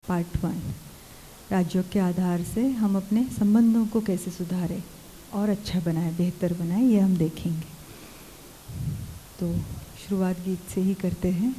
Part 1 राजयोग के आधार से हम अपने संबंधों को कैसे सुधारें और अच्छा बनाएं, बेहतर बनाएं, ये हम देखेंगे। तो शुरुआत गीत से ही करते हैं।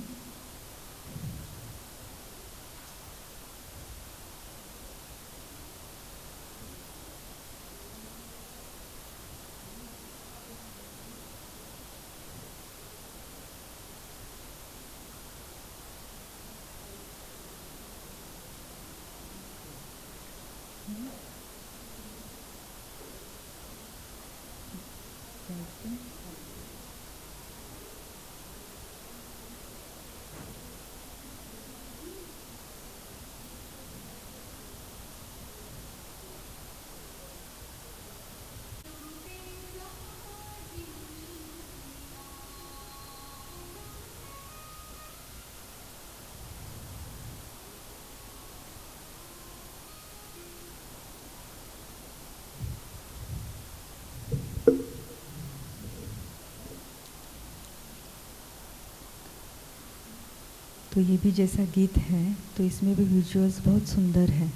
तो ये भी जैसा गीत है तो इसमें भी विजुअल्स बहुत सुंदर है।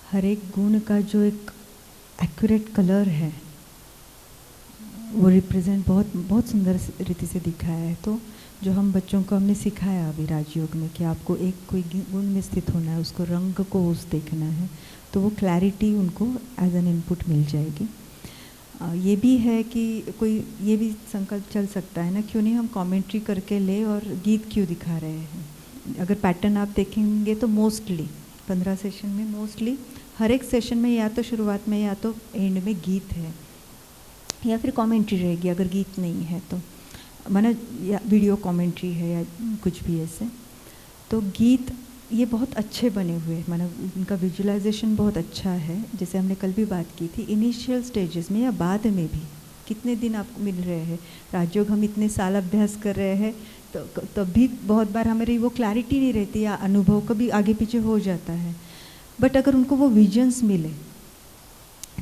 हर एक गुण का जो एक एक्यूरेट कलर है वो रिप्रेजेंट बहुत सुंदर रीति से दिखाया है। तो जो हम बच्चों को हमने सिखाया अभी राजयोग में कि आपको एक कोई गुण में स्थित होना है, उसको रंग को उस देखना है, तो वो क्लैरिटी उनको एज एन इनपुट मिल जाएगी। ये भी है कि कोई ये भी संकल्प चल सकता है ना, क्यों नहीं हम कमेंट्री करके ले और गीत क्यों दिखा रहे हैं। अगर पैटर्न आप देखेंगे तो मोस्टली 15 सेशन में मोस्टली हर एक सेशन में या तो शुरुआत में या तो एंड में गीत है या फिर कमेंट्री रहेगी। अगर गीत नहीं है तो माना या वीडियो कमेंट्री है या कुछ भी ऐसे। तो गीत ये बहुत अच्छे बने हुए, माना इनका विजुअलाइजेशन बहुत अच्छा है। जैसे हमने कल भी बात की थी, इनिशियल स्टेजेस में या बाद में भी कितने दिन आपको मिल रहे हैं। राजयोग हम इतने साल अभ्यास कर रहे हैं तो तब भी बहुत बार हमारी वो क्लैरिटी नहीं रहती या अनुभव कभी आगे पीछे हो जाता है। बट अगर उनको वो विजन्स मिले,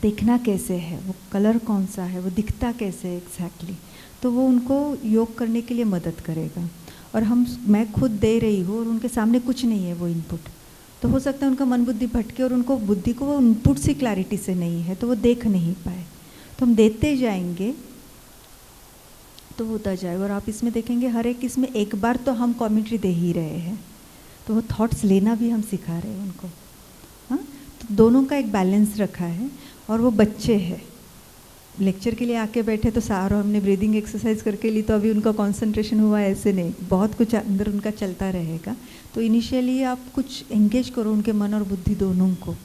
देखना कैसे है, वो कलर कौन सा है, वो दिखता कैसे है एग्जैक्टली, तो वो उनको योग करने के लिए मदद करेगा। और मैं खुद दे रही हूँ और उनके सामने कुछ नहीं है वो इनपुट, तो हो सकता है उनका मन बुद्धि भटके और उनको बुद्धि को वो इनपुट से क्लैरिटी से नहीं है तो वो देख नहीं पाए। तो हम देते जाएंगे तो होता जाएगा। और आप इसमें देखेंगे हर एक इसमें एक बार तो हम कमेंट्री दे ही रहे हैं, तो वो थॉट्स लेना भी हम सिखा रहे हैं उनको। हाँ, तो दोनों का एक बैलेंस रखा है। और वो बच्चे हैं, लेक्चर के लिए आके बैठे तो सारा हमने ब्रीदिंग एक्सरसाइज करके ली तो अभी उनका कंसंट्रेशन हुआ ऐसे नहीं, बहुत कुछ अंदर उनका चलता रहेगा। तो इनिशियली आप कुछ एंगेज करो उनके मन और बुद्धि दोनों को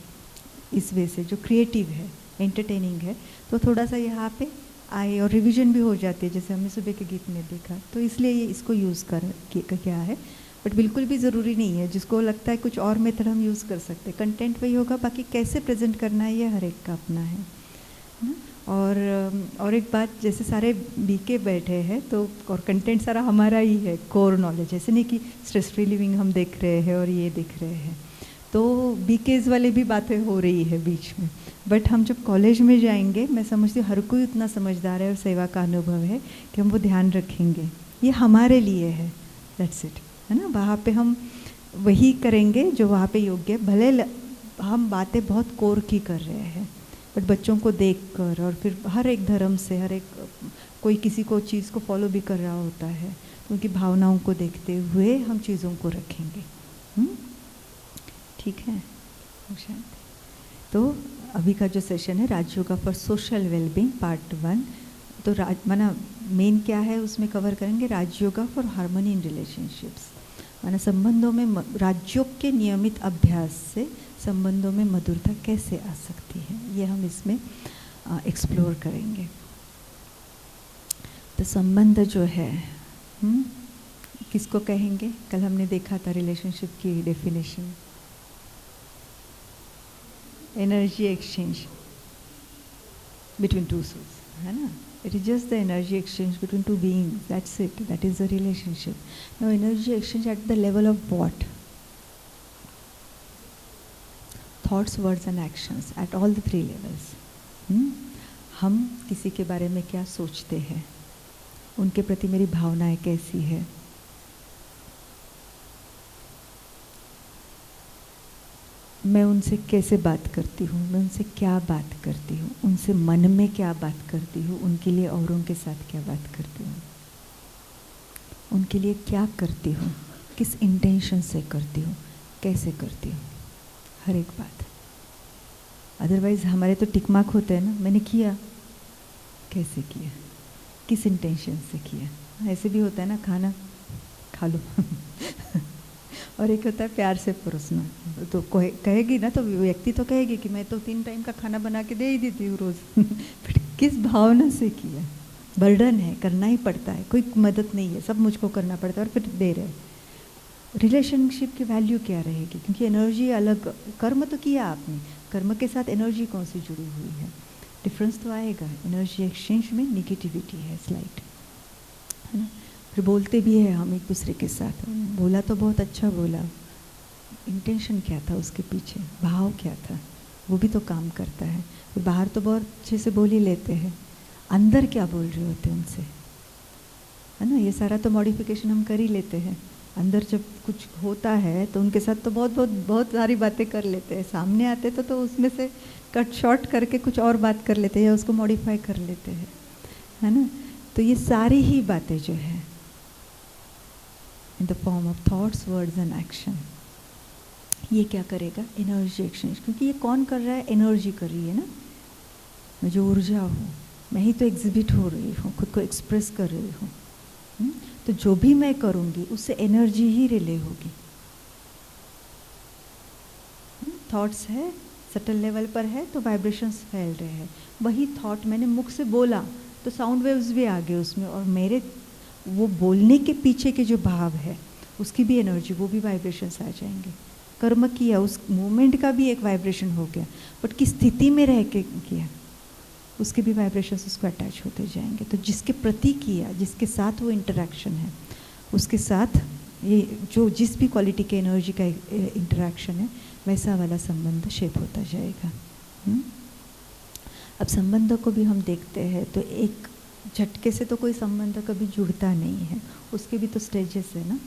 इस वे से, जो क्रिएटिव है, एंटरटेनिंग है, तो थोड़ा सा यहाँ पे आए और रिवीजन भी हो जाती है, जैसे हमने सुबह के गीत में देखा। तो इसलिए ये इसको यूज़ क्या है। बट बिल्कुल भी ज़रूरी नहीं है, जिसको लगता है कुछ और मेथड हम यूज़ कर सकते हैं। कंटेंट वही होगा, बाकी कैसे प्रेजेंट करना है ये हर एक का अपना है ना। और एक बात, जैसे सारे बीके बैठे हैं तो और कंटेंट सारा हमारा ही है, कोर नॉलेज। ऐसे नहीं कि स्ट्रेस फ्री लिविंग हम देख रहे हैं और ये देख रहे हैं, तो बीकेज वाले भी बातें हो रही है बीच में। बट हम जब कॉलेज में जाएंगे, मैं समझती हूँ हर कोई उतना समझदार है और सेवा का अनुभव है कि हम वो ध्यान रखेंगे, ये हमारे लिए है, दैट्स इट, है ना। वहाँ पे हम वही करेंगे जो वहाँ पे योग्य है। भले हम बातें बहुत कोर की कर रहे हैं, बट बच्चों को देखकर और फिर हर एक धर्म से हर एक कोई किसी को चीज़ को फॉलो भी कर रहा होता है, तो उनकी भावनाओं को देखते हुए हम चीज़ों को रखेंगे। ठीक है। तो अभी का जो सेशन है राजयोग फॉर सोशल वेलबींग पार्ट 1। तो माना मेन क्या है उसमें कवर करेंगे, राजयोग फॉर हार्मनी इन रिलेशनशिप्स। माना संबंधों में राजयोग के नियमित अभ्यास से संबंधों में मधुरता कैसे आ सकती है, ये हम इसमें एक्सप्लोर करेंगे। तो संबंध जो है किसको कहेंगे, कल हमने देखा था रिलेशनशिप की definition, energy exchange between two souls, है ना। It is just the energy exchange between two beings, that's it, that is the relationship. Now energy exchange at the level of what? Thoughts, words and actions at all the 3 levels. हम किसी के बारे में क्या सोचते हैं, उनके प्रति मेरी भावनाएं कैसी है, मैं उनसे कैसे बात करती हूँ, मैं उनसे क्या बात करती हूँ, उनसे मन में क्या बात करती हूँ, उनके लिए औरों के साथ क्या बात करती हूँ, उनके लिए क्या करती हूँ, किस इंटेंशन से करती हूँ, कैसे करती हूँ, हर एक बात। अदरवाइज़ हमारे तो टिक मार्क होते हैं ना, मैंने किया, कैसे किया, किस इंटेंशन से किया। ऐसे भी होता है ना, खाना खा लो और एक होता है प्यार से परोसना। तो कहेगी ना, तो व्यक्ति तो कहेगी कि मैं तो 3 टाइम का खाना बना के दे ही देती हूँ रोज़ बट किस भावना से किया। बर्डन है, करना ही पड़ता है, कोई मदद नहीं है, सब मुझको करना पड़ता है और फिर दे रहे। रिलेशनशिप की वैल्यू क्या रहेगी, क्योंकि एनर्जी अलग, कर्म तो किया आपने, कर्म के साथ एनर्जी कौन सी जुड़ी हुई है, डिफरेंस तो आएगा। एनर्जी एक्सचेंज में निगेटिविटी है स्लाइड, है ना। फिर बोलते भी है हम एक दूसरे के साथ, बोला तो बहुत अच्छा बोला, इंटेंशन क्या था उसके पीछे, भाव क्या था, वो भी तो काम करता है। फिर बाहर तो बहुत अच्छे से बोल ही लेते हैं, अंदर क्या बोल रहे होते हैं उनसे, है ना। ये सारा तो मॉडिफिकेशन हम कर ही लेते हैं। अंदर जब कुछ होता है तो उनके साथ तो बहुत सारी बातें कर लेते हैं, सामने आते तो उसमें से कट शॉर्ट करके कुछ और बात कर लेते हैं या उसको मॉडिफाई कर लेते हैं, है ना। तो ये सारी ही बातें जो है in the form of thoughts, words and action, ये क्या करेगा, एनर्जी एक्सचेंज। क्योंकि ये कौन कर रहा है, एनर्जी कर रही है ना। मैं जो ऊर्जा हूँ, मैं ही तो एग्जिबिट हो रही हूँ, खुद को एक्सप्रेस कर रही हूँ। तो जो भी मैं करूँगी उससे एनर्जी ही रिले होगी। थॉट्स है, सटल लेवल पर है तो वाइब्रेशंस फैल रहे हैं। वही थॉट मैंने मुख से बोला तो साउंड वेव्स भी आ गए उसमें, और मेरे वो बोलने के पीछे के जो भाव है उसकी भी एनर्जी, वो भी वाइब्रेशंस आ जाएंगे। कर्म किया, उस मोमेंट का भी एक वाइब्रेशन हो गया, बट किस स्थिति में रह के किया उसके भी वाइब्रेशंस उसको अटैच होते जाएंगे। तो जिसके प्रति किया, जिसके साथ वो इंटरेक्शन है, उसके साथ ये जो जिस भी क्वालिटी के एनर्जी का इंटरेक्शन है, वैसा वाला संबंध शेप होता जाएगा। अब संबंधों को भी हम देखते हैं तो एक झटके से तो कोई संबंध कभी जुड़ता नहीं है, उसके भी तो स्टेजेस है ना।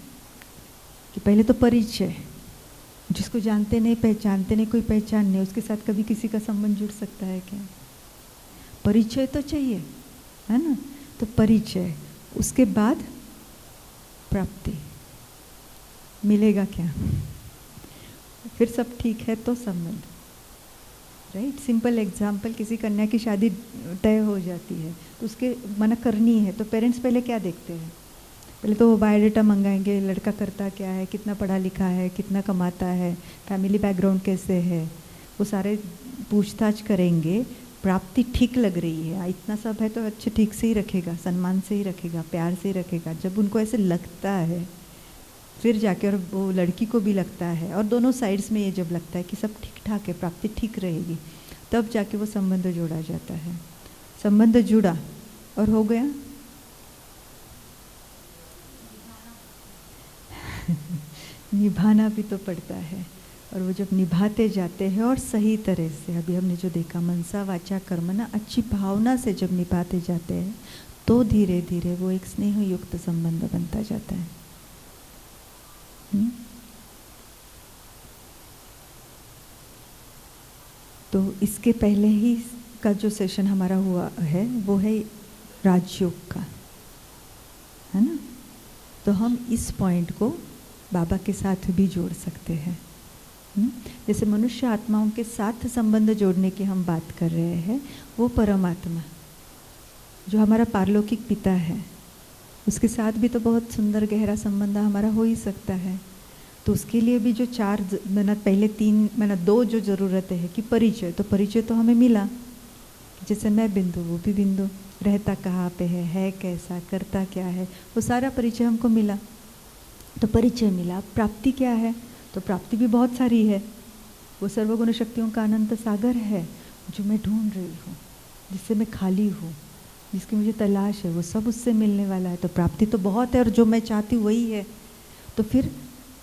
कि पहले तो परिचय, जिसको जानते नहीं, पहचानते नहीं, कोई पहचान नहीं, उसके साथ कभी किसी का संबंध जुड़ सकता है क्या? परिचय तो चाहिए, है ना। तो परिचय, उसके बाद प्राप्ति, मिलेगा क्या, फिर सब ठीक है तो संबंध, राइट। सिंपल एग्जाम्पल, किसी कन्या की शादी तय हो जाती है तो उसके मना करनी है, तो पेरेंट्स पहले क्या देखते हैं, पहले तो वो बायोडाटा मंगाएंगे, लड़का करता क्या है, कितना पढ़ा लिखा है, कितना कमाता है, फैमिली बैकग्राउंड कैसे है, वो सारे पूछताछ करेंगे। प्राप्ति ठीक लग रही है, इतना सब है तो अच्छे ठीक से ही रखेगा, सम्मान से ही रखेगा, प्यार से ही रखेगा। जब उनको ऐसे लगता है फिर जाके, और वो लड़की को भी लगता है, और दोनों साइड्स में ये जब लगता है कि सब ठीक ठाक है, प्राप्ति ठीक रहेगी, तब जाके वो संबंध जोड़ा जाता है। संबंध जुड़ा और हो गया निभाना भी तो पड़ता है, और वो जब निभाते जाते हैं और सही तरह से, अभी हमने जो देखा मनसा वाचा कर्मणा, अच्छी भावना से जब निभाते जाते हैं तो धीरे धीरे वो एक स्नेह युक्त संबंध बनता जाता है। तो इसके पहले ही का जो सेशन हमारा हुआ है वो है राजयोग का, है ना। तो हम इस पॉइंट को बाबा के साथ भी जोड़ सकते हैं। जैसे मनुष्य आत्माओं के साथ संबंध जोड़ने की हम बात कर रहे हैं, वो परमात्मा जो हमारा पारलौकिक पिता है, उसके साथ भी तो बहुत सुंदर गहरा संबंध हमारा हो ही सकता है। तो उसके लिए भी जो 4 पहले 3 2 जो ज़रूरतें है कि परिचय, तो परिचय तो हमें मिला, जैसे मैं बिंदु, वो भी बिंदु, रहता कहाँ पे है कैसा, करता क्या है, वो सारा परिचय हमको मिला। तो परिचय मिला। प्राप्ति क्या है, तो प्राप्ति भी बहुत सारी है, वो सर्वगुण शक्तियों का अनंत सागर है जो मैं ढूंढ रही हूँ, जिससे मैं खाली हूँ, जिसकी मुझे तलाश है, वो सब उससे मिलने वाला है। तो प्राप्ति तो बहुत है, और जो मैं चाहती हूँ वही है। तो फिर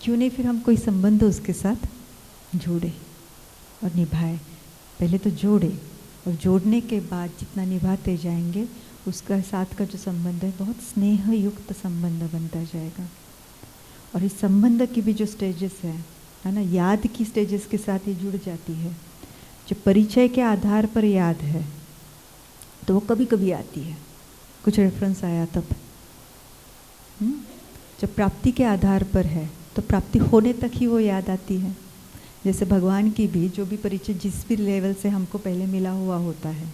क्यों नहीं फिर हम कोई संबंध उसके साथ जोड़े और निभाए। पहले तो जोड़े, और जोड़ने के बाद जितना निभाते जाएंगे उसका साथ का जो संबंध है बहुत स्नेह युक्त संबंध बनता जाएगा। और इस संबंध की भी जो स्टेजेस है, है ना, याद की स्टेजेस के साथ ये जुड़ जाती है। जब परिचय के आधार पर याद है तो वो कभी कभी आती है, कुछ रेफरेंस आया तब। जब प्राप्ति के आधार पर है तो प्राप्ति होने तक ही वो याद आती है। जैसे भगवान की भी जो भी परिचय जिस भी लेवल से हमको पहले मिला हुआ होता है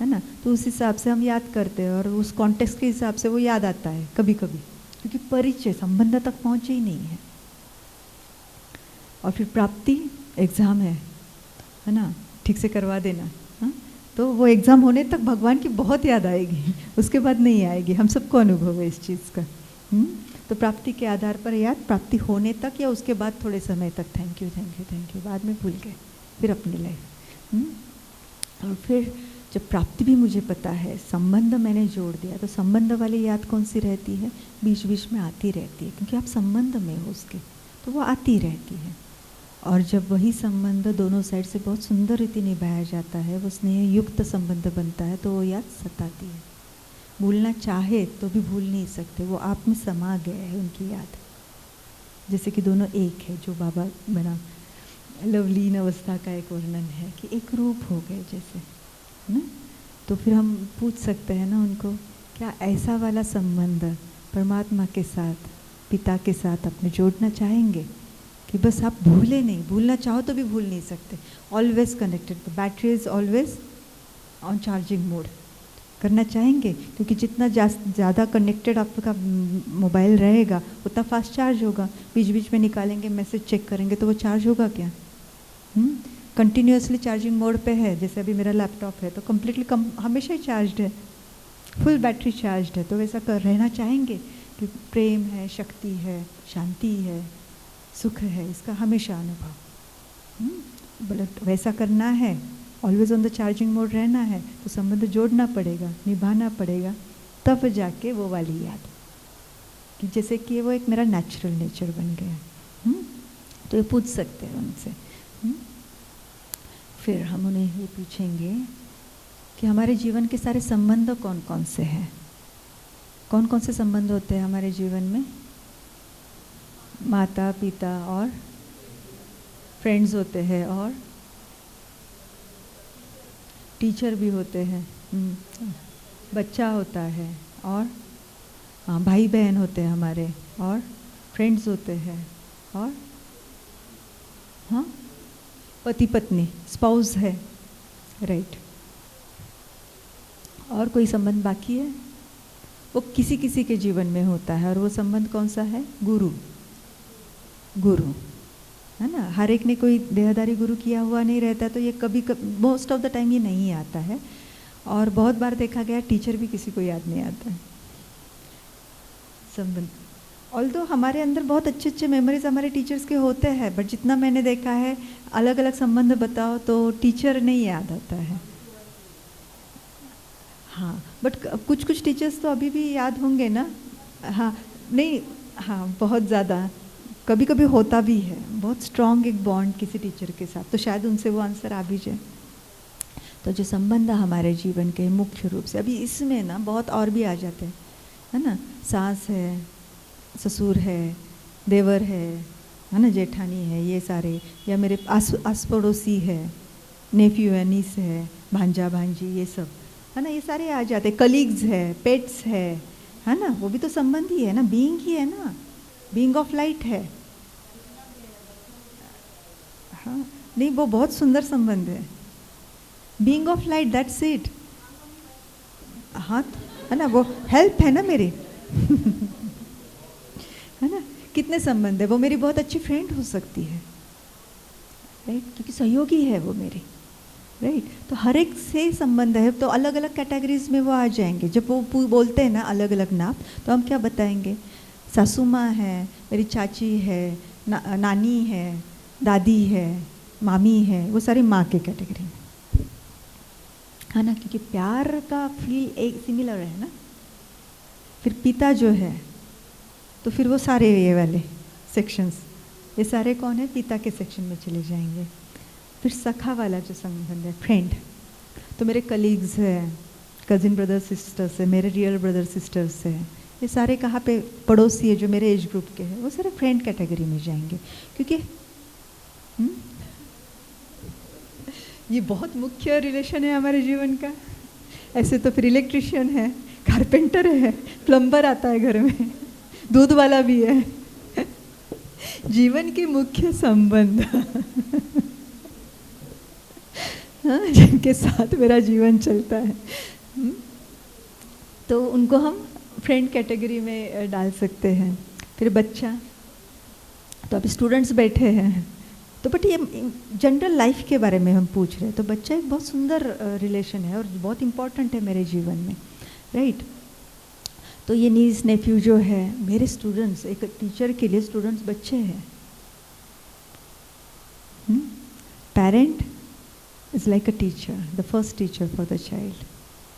ना, तो उस हिसाब से हम याद करते हैं और उस कॉन्टेक्स्ट के हिसाब से वो याद आता है कभी कभी, क्योंकि परिचय संबंध तक पहुँचे ही नहीं है। और फिर प्राप्ति एग्ज़ाम है ना, ठीक से करवा देना। हाँ, तो वो एग्ज़ाम होने तक भगवान की बहुत याद आएगी, उसके बाद नहीं आएगी। हम सबको अनुभव है इस चीज़ का। तो प्राप्ति के आधार पर याद, प्राप्ति होने तक या उसके बाद थोड़े समय तक thank you thank you thank you, बाद में भूल गए, फिर अपनी लाइफ। और फिर जब प्राप्ति भी मुझे पता है, संबंध मैंने जोड़ दिया, तो संबंध वाली याद कौन सी रहती है? बीच बीच में आती रहती है, क्योंकि आप संबंध में हो उसके, तो वो आती रहती है। और जब वही संबंध दोनों साइड से बहुत सुंदर रीति निभाया जाता है, वो स्नेह युक्त संबंध बनता है, तो वो याद सताती है। भूलना चाहे तो भी भूल नहीं सकते, वो आप में समा गए है उनकी याद। जैसे कि दोनों एक है, जो बाबा बना लवलीन अवस्था का एक वर्णन है कि एक रूप हो गए जैसे, है ना। तो फिर हम पूछ सकते हैं ना उनको, क्या ऐसा वाला संबंध परमात्मा के साथ, पिता के साथ अपने जोड़ना चाहेंगे कि बस आप भूले नहीं, भूलना चाहो तो भी भूल नहीं सकते। Always connected, the battery is always on charging mode करना चाहेंगे, क्योंकि जितना ज़्यादा कनेक्टेड आपका मोबाइल रहेगा उतना फास्ट चार्ज होगा। बीच बीच में निकालेंगे, मैसेज चेक करेंगे, तो वो चार्ज होगा क्या? कंटिन्यूसली चार्जिंग मोड पे है, जैसे अभी मेरा लैपटॉप है तो कम्प्लीटली हमेशा ही चार्ज है, फुल बैटरी चार्ज है। तो वैसा कर रहना चाहेंगे कि प्रेम है, शक्ति है, शांति है, सुख है, इसका हमेशा अनुभव। बोले वैसा करना है, always on the charging mode रहना है, तो संबंध जोड़ना पड़ेगा, निभाना पड़ेगा, तब जाके वो वाली याद कि जैसे कि वो एक मेरा नेचुरल नेचर बन गया। तो ये पूछ सकते हैं उनसे। फिर हम उन्हें ये पूछेंगे कि हमारे जीवन के सारे संबंध कौन कौन से हैं? कौन कौन से संबंध होते हैं हमारे जीवन में? माता पिता और फ्रेंड्स होते हैं, और टीचर भी होते हैं, बच्चा होता है, और भाई बहन होते हैं हमारे, और फ्रेंड्स होते हैं, और हाँ पति पत्नी, स्पाउस है, राइट। और कोई संबंध बाकी है? वो किसी किसी के जीवन में होता है, और वो संबंध कौन सा है? गुरु, गुरु है ना। हर एक ने कोई देहदारी गुरु किया हुआ नहीं रहता, तो ये कभी मोस्ट ऑफ द टाइम ये नहीं आता है। और बहुत बार देखा गया टीचर भी किसी को याद नहीं आता है संबंध। ऑल्दो हमारे अंदर बहुत अच्छे अच्छे मेमोरीज हमारे टीचर्स के होते हैं, बट जितना मैंने देखा है अलग अलग संबंध बताओ तो टीचर नहीं याद आता है। हाँ, बट कुछ कुछ टीचर्स तो अभी भी याद होंगे ना। हाँ नहीं, हाँ बहुत ज़्यादा, कभी कभी होता भी है बहुत स्ट्रॉन्ग एक बॉन्ड किसी टीचर के साथ, तो शायद उनसे वो आंसर आ भी जाए। तो जो संबंध हमारे जीवन के मुख्य रूप से, अभी इसमें ना बहुत और भी आ जाते हैं, है ना। सास है, ससुर है, देवर है ना, जेठानी है, ये सारे, या मेरे आस पड़ोसी है, नेफ्यू है, नीस है, भांजा भांजी, ये सब है ना, ये सारे आ जाते हैं। कलीग्स है, पेट्स है ना, वो भी तो संबंध ही है ना, बीइंग ही है ना, बीइंग ऑफ लाइट है। हाँ नहीं, वो बहुत सुंदर संबंध है, being of light, that's it. हाँ है ना, वो हेल्प है ना मेरी है ना। कितने संबंध है, वो मेरी बहुत अच्छी फ्रेंड हो सकती है, राइट, क्योंकि सहयोगी है वो मेरी, राइट। तो हर एक से संबंध है, तो अलग अलग कैटेगरीज में वो आ जाएंगे। जब वो बोलते हैं ना अलग अलग नाम, तो हम क्या बताएंगे? सासू माँ है, मेरी चाची है, नानी है, दादी है, मामी है, वो सारी माँ के कैटेगरी में, है ना, क्योंकि प्यार का फील एक सिमिलर है ना। फिर पिता जो है, तो फिर वो सारे ये वाले सेक्शंस, ये सारे कौन है? पिता के सेक्शन में चले जाएंगे। फिर सखा वाला जो संबंध है, फ्रेंड, तो मेरे कलीग्स हैं, कजिन ब्रदर सिस्टर्स है, मेरे रियल ब्रदर सिस्टर्स है, ये सारे कहाँ पे? पड़ोसी है जो मेरे एज ग्रुप के हैं, वो सारे फ्रेंड कैटेगरी में जाएंगे। क्योंकि ये बहुत मुख्य रिलेशन है हमारे जीवन का। ऐसे तो फिर इलेक्ट्रिशियन है, कारपेंटर है, प्लम्बर आता है घर में, दूध वाला भी है। जीवन के मुख्य संबंध हाँ, जिनके साथ मेरा जीवन चलता है, तो उनको हम फ्रेंड कैटेगरी में डाल सकते हैं। फिर बच्चा, तो अब स्टूडेंट्स बैठे हैं, तो बट ये जनरल लाइफ के बारे में हम पूछ रहे हैं, तो बच्चा एक बहुत सुंदर रिलेशन है और बहुत इम्पॉर्टेंट है मेरे जीवन में, राइट। तो ये नीस नेफ्यू जो है मेरे स्टूडेंट्स, एक टीचर के लिए स्टूडेंट्स बच्चे हैं। Parent is like a teacher, the first teacher for the child,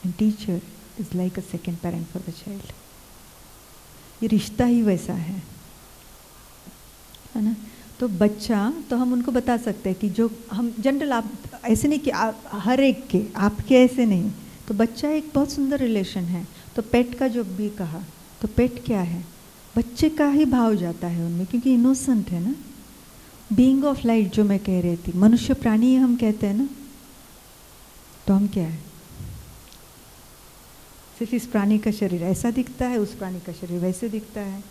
and teacher is like a second parent for the child. ये रिश्ता ही वैसा है ना। तो बच्चा, तो हम उनको बता सकते हैं कि जो हम जनरल, आप ऐसे नहीं कि हर एक के, आपके ऐसे नहीं, तो बच्चा एक बहुत सुंदर रिलेशन है। तो पेट का जो भी कहा, तो पेट क्या है, बच्चे का ही भाव जाता है उनमें, क्योंकि इनोसेंट है ना। बीइंग ऑफ लाइट जो मैं कह रही थी, मनुष्य प्राणी हम कहते हैं ना, तो हम क्या है, सिर्फ इस प्राणी का शरीर ऐसा दिखता है, उस प्राणी का शरीर वैसे दिखता है,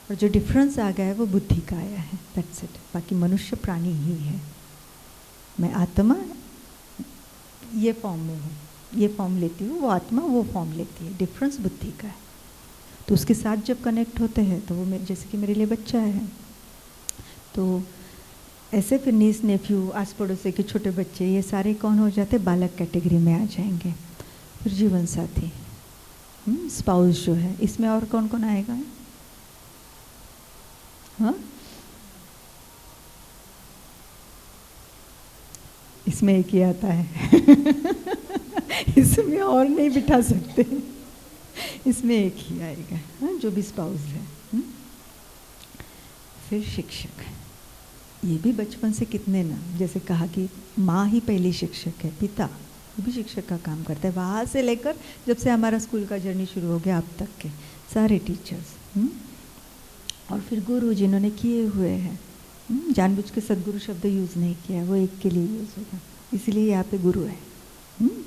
और जो डिफरेंस आ गया है वो बुद्धि का आया है, दैट्स इट। बाकी मनुष्य प्राणी ही है। मैं आत्मा ये फॉर्म में हूँ, ये फॉर्म लेती हूँ, वो आत्मा वो फॉर्म लेती है, डिफरेंस बुद्धि का है। तो उसके साथ जब कनेक्ट होते हैं तो वो मेरे, जैसे कि मेरे लिए बच्चा है, तो ऐसे फिर नीस नेफ्यू, आस पड़ोसी के छोटे बच्चे, ये सारे कौन हो जाते, बालक कैटेगरी में आ जाएंगे। फिर जीवन साथी, स्पाउस जो है, इसमें और कौन कौन आएगा, हाँ, इसमें एक ही आता है इसमें और नहीं बिठा सकते, इसमें एक ही आएगा, हाँ, जो भी स्पाउस है। फिर शिक्षक, ये भी बचपन से कितने ना, जैसे कहा कि माँ ही पहली शिक्षक है, पिता भी शिक्षक का काम करता है, वहाँ से लेकर जब से हमारा स्कूल का जर्नी शुरू हो गया अब तक के सारे टीचर्स। और फिर गुरु जिन्होंने किए हुए हैं, जानबूझ के सदगुरु शब्द यूज़ नहीं किया, वो एक के लिए यूज़ होगा, इसलिए यहाँ पे गुरु है।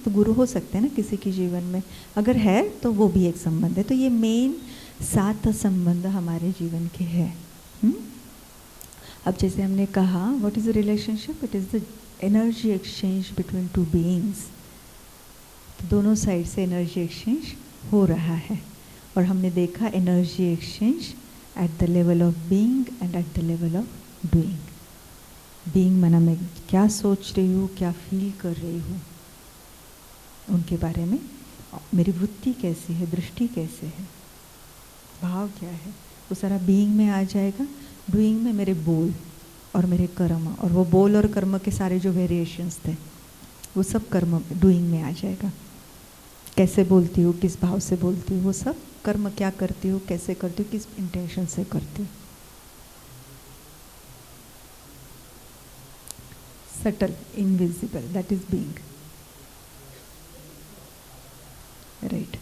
तो गुरु हो सकते हैं ना किसी के जीवन में, अगर है तो वो भी एक संबंध है। तो ये मेन 7 संबंध हमारे जीवन के हैं। अब जैसे हमने कहा, what is the relationship, it is the energy exchange between to beings. तो दोनों साइड से एनर्जी एक्सचेंज हो रहा है, और हमने देखा energy exchange at the level of being and at the level of doing. Being माना मैं क्या सोच रही हूँ, क्या फील कर रही हूँ, उनके बारे में, मेरी वृत्ति कैसी है, दृष्टि कैसे है, भाव क्या है, वो सारा बीइंग में आ जाएगा। डूइंग में मेरे बोल और मेरे कर्म, और वो बोल और कर्म के सारे जो वेरिएशंस थे वो सब कर्म डूइंग में आ जाएगा। कैसे बोलती हूँ, किस भाव से बोलती हूँ, वो सब कर्म क्या करती हूँ, कैसे करती हूँ, किस इंटेंशन से करती हूँ। Subtle, invisible, that is being, right.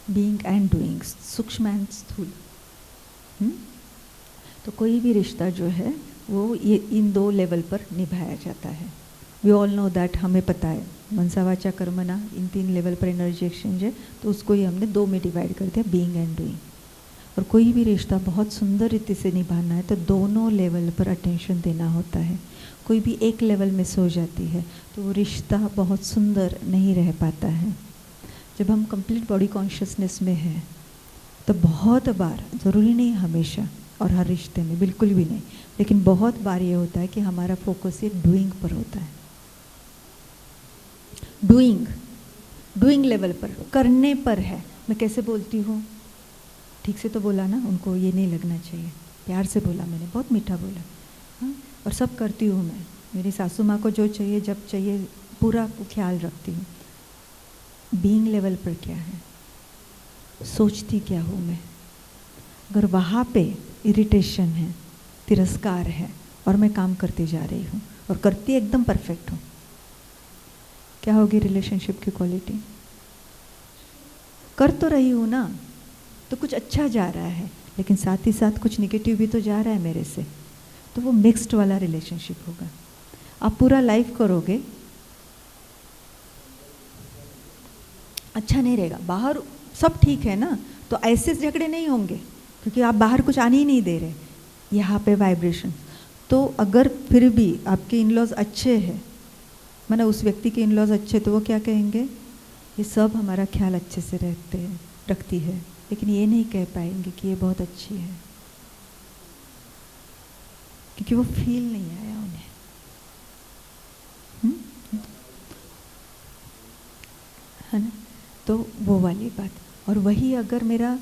Being and doing, सूक्ष्म एंड स्थूल। तो कोई भी रिश्ता जो है वो ये इन 2 लेवल पर निभाया जाता है। वी ऑल नो दैट, हमें पता है, मनसा वाचा कर्मणा, इन 3 लेवल पर एनर्जी एक्सचेंज है, तो उसको ही हमने 2 में डिवाइड कर दिया, बीइंग एंड डूइंग। और कोई भी रिश्ता बहुत सुंदर रीति से निभाना है तो दोनों लेवल पर अटेंशन देना होता है। कोई भी एक लेवल में सो जाती है तो वो रिश्ता बहुत सुंदर नहीं रह पाता है। जब हम कंप्लीट बॉडी कॉन्शियसनेस में हैं तो बहुत बार, ज़रूरी नहीं हमेशा और हर रिश्ते में, बिल्कुल भी नहीं, लेकिन बहुत बार ये होता है कि हमारा फोकस ये डूइंग पर होता है। डूइंग लेवल पर, करने पर है। मैं कैसे बोलती हूँ, ठीक से तो बोला ना, उनको ये नहीं लगना चाहिए, प्यार से बोला मैंने, बहुत मीठा बोला, हाँ, और सब करती हूँ मैं। मेरी सासू माँ को जो चाहिए, जब चाहिए, पूरा ख्याल रखती हूँ। बीइंग लेवल पर क्या है, सोचती क्या हूँ मैं। अगर वहाँ पे इरिटेशन है, तिरस्कार है, और मैं काम करती जा रही हूँ और करती एकदम परफेक्ट हूँ, क्या होगी रिलेशनशिप की क्वालिटी? कर तो रही हूँ ना, तो कुछ अच्छा जा रहा है, लेकिन साथ ही साथ कुछ निगेटिव भी तो जा रहा है मेरे से, तो वो मिक्स्ड वाला रिलेशनशिप होगा। आप पूरा लाइफ करोगे, अच्छा नहीं रहेगा। बाहर सब ठीक है ना, तो ऐसे झगड़े नहीं होंगे क्योंकि आप बाहर कुछ आने ही नहीं दे रहे, यहाँ पे वाइब्रेशन। तो अगर फिर भी आपके इन लॉज अच्छे हैं, माना उस व्यक्ति के इन लॉज अच्छे, तो वो क्या कहेंगे, ये सब हमारा ख्याल अच्छे से रखती है, लेकिन ये नहीं कह पाएंगे कि ये बहुत अच्छी है, क्योंकि वो फील नहीं आया उन्हें। है ना, तो वो वाली बात। और वही अगर मेरा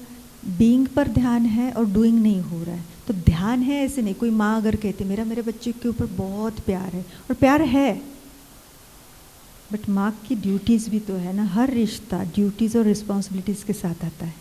बीइंग पर ध्यान है और डूइंग नहीं हो रहा है, तो ध्यान है ऐसे नहीं। कोई माँ अगर कहती मेरे बच्चे के ऊपर बहुत प्यार है, और प्यार है, बट माँ की ड्यूटीज़ भी तो है ना। हर रिश्ता ड्यूटीज़ और रिस्पॉन्सिबिलिटीज़ के साथ आता है।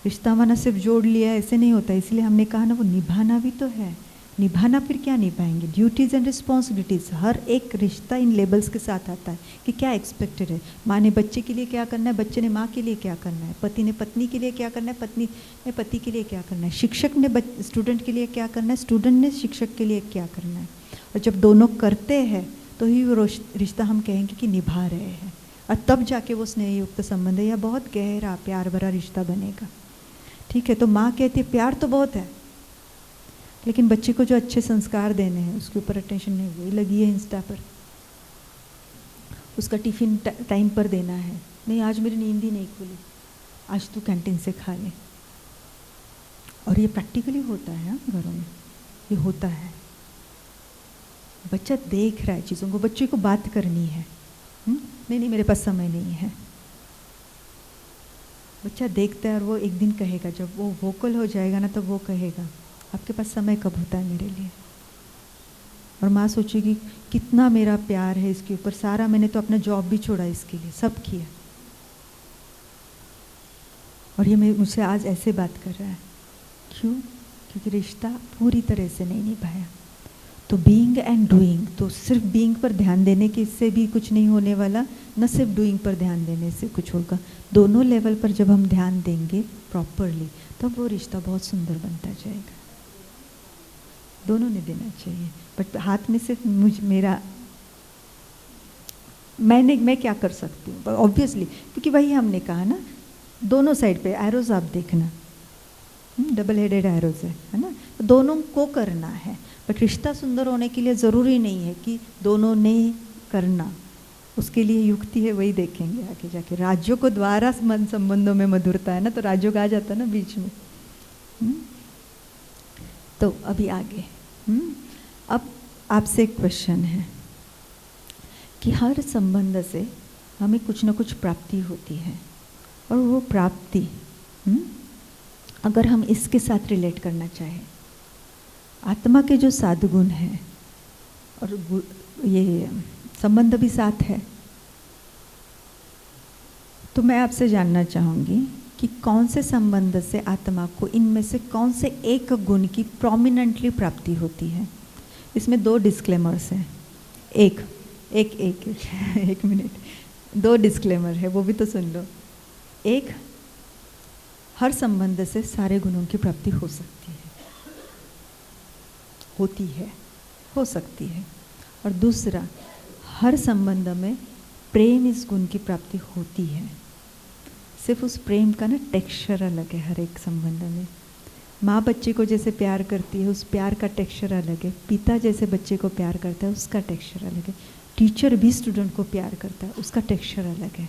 रिश्ता माना सिर्फ जोड़ लिया ऐसे नहीं होता, इसलिए हमने कहा ना वो निभाना भी तो है। निभाना फिर क्या निभाएंगे, ड्यूटीज़ एंड रिस्पॉन्सिबिलिटीज़। हर एक रिश्ता इन लेबल्स के साथ आता है कि क्या एक्सपेक्टेड है। माँ ने बच्चे के लिए क्या करना है, बच्चे ने माँ के लिए क्या करना है। पति ने पत्नी के लिए क्या करना है, पत्नी ने पति के लिए क्या करना है। शिक्षक ने स्टूडेंट के लिए क्या करना है, स्टूडेंट ने शिक्षक के लिए क्या करना है। और जब दोनों करते हैं तो ही वो रिश्ता हम कहेंगे कि निभा रहे हैं, और तब जाके वो स्नेहयुक्त संबंध है या बहुत गहरा प्यार भरा रिश्ता बनेगा। ठीक है, तो माँ कहती है प्यार तो बहुत है, लेकिन बच्चे को जो अच्छे संस्कार देने हैं उसके ऊपर अटेंशन नहीं। वही लगी है इंस्टा पर, उसका टिफिन टाइम पर देना है। नहीं आज मेरी नींद ही नहीं खुली, आज तू कैंटीन से खा ले। और ये प्रैक्टिकली होता है घरों में, ये होता है। बच्चा देख रहा है चीज़ों को, बच्चे को बात करनी है। नहीं मेरे पास समय नहीं है। बच्चा देखता है और वो एक दिन कहेगा, जब वो वोकल हो जाएगा ना, तब वो कहेगा आपके पास समय कब होता है मेरे लिए। और माँ सोचेगी कितना मेरा प्यार है इसके ऊपर, सारा मैंने तो अपना जॉब भी छोड़ा इसके लिए, सब किया, और ये मुझसे आज ऐसे बात कर रहा है। क्यों? क्योंकि रिश्ता पूरी तरह से नहीं निभाया। तो बीइंग एंड डूइंग, तो सिर्फ बीइंग पर ध्यान देने के इससे भी कुछ नहीं होने वाला, न सिर्फ डूइंग पर ध्यान देने से कुछ होगा। दोनों लेवल पर जब हम ध्यान देंगे प्रॉपरली, तब वो रिश्ता बहुत सुंदर बनता जाएगा। दोनों ने देना चाहिए, बट हाथ में सिर्फ मेरा मैं क्या कर सकती हूँ, ऑब्वियसली, क्योंकि वही हमने कहा ना, दोनों साइड पे एरोज आप देखना, डबल हेडेड एरोज है ना, तो दोनों को करना है। बट रिश्ता सुंदर होने के लिए ज़रूरी नहीं है कि दोनों ने करना, उसके लिए युक्ति है, वही देखेंगे आगे जाके। राज्यों को द्वारा मन संबंधों में मधुरता है ना, तो राज्यों का आ जाता है ना बीच में। तो अभी आगे अब आपसे एक क्वेश्चन है कि हर संबंध से हमें कुछ ना कुछ प्राप्ति होती है, और वो प्राप्ति अगर हम इसके साथ रिलेट करना चाहें, आत्मा के जो साधुगुण हैं और ये संबंध भी साथ है, तो मैं आपसे जानना चाहूँगी कि कौन से संबंध से आत्मा को इनमें से कौन से एक गुण की प्रोमिनेंटली प्राप्ति होती है। इसमें दो डिस्क्लेमर्स हैं, एक मिनट, दो डिस्क्लेमर है, वो भी तो सुन लो। एक, हर संबंध से सारे गुणों की प्राप्ति हो सकती है, होती है, हो सकती है। और दूसरा, हर संबंध में प्रेम इस गुण की प्राप्ति होती है। सिर्फ उस प्रेम का ना टेक्सचर अलग है हर एक संबंध में। माँ बच्चे को जैसे प्यार करती है, उस प्यार का टेक्सचर अलग है। पिता जैसे बच्चे को प्यार करता है, उसका टेक्सचर अलग है। टीचर भी स्टूडेंट को प्यार करता है, उसका टेक्सचर अलग है।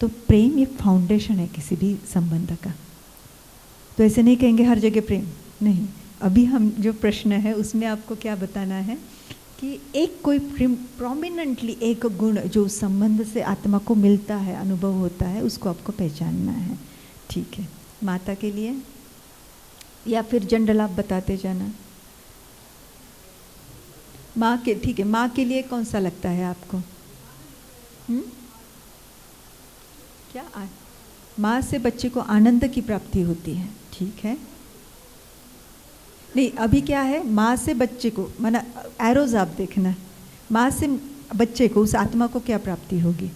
तो प्रेम ये फाउंडेशन है किसी भी संबंध का। तो ऐसे नहीं कहेंगे हर जगह प्रेम, नहीं। अभी हम जो प्रश्न है उसमें आपको क्या बताना है कि एक कोई प्रोमिनेंटली एक गुण जो उस संबंध से आत्मा को मिलता है, अनुभव होता है, उसको आपको पहचानना है। ठीक है, माता के लिए या फिर जनरल आप बताते जाना। माँ के, ठीक है, माँ के लिए कौन सा लगता है आपको? क्या माँ से बच्चे को आनंद की प्राप्ति होती है, ठीक है। नहीं, अभी क्या है, माँ से बच्चे को, माना एरोज आप देखना, माँ से बच्चे को, उस आत्मा को क्या प्राप्ति होगी?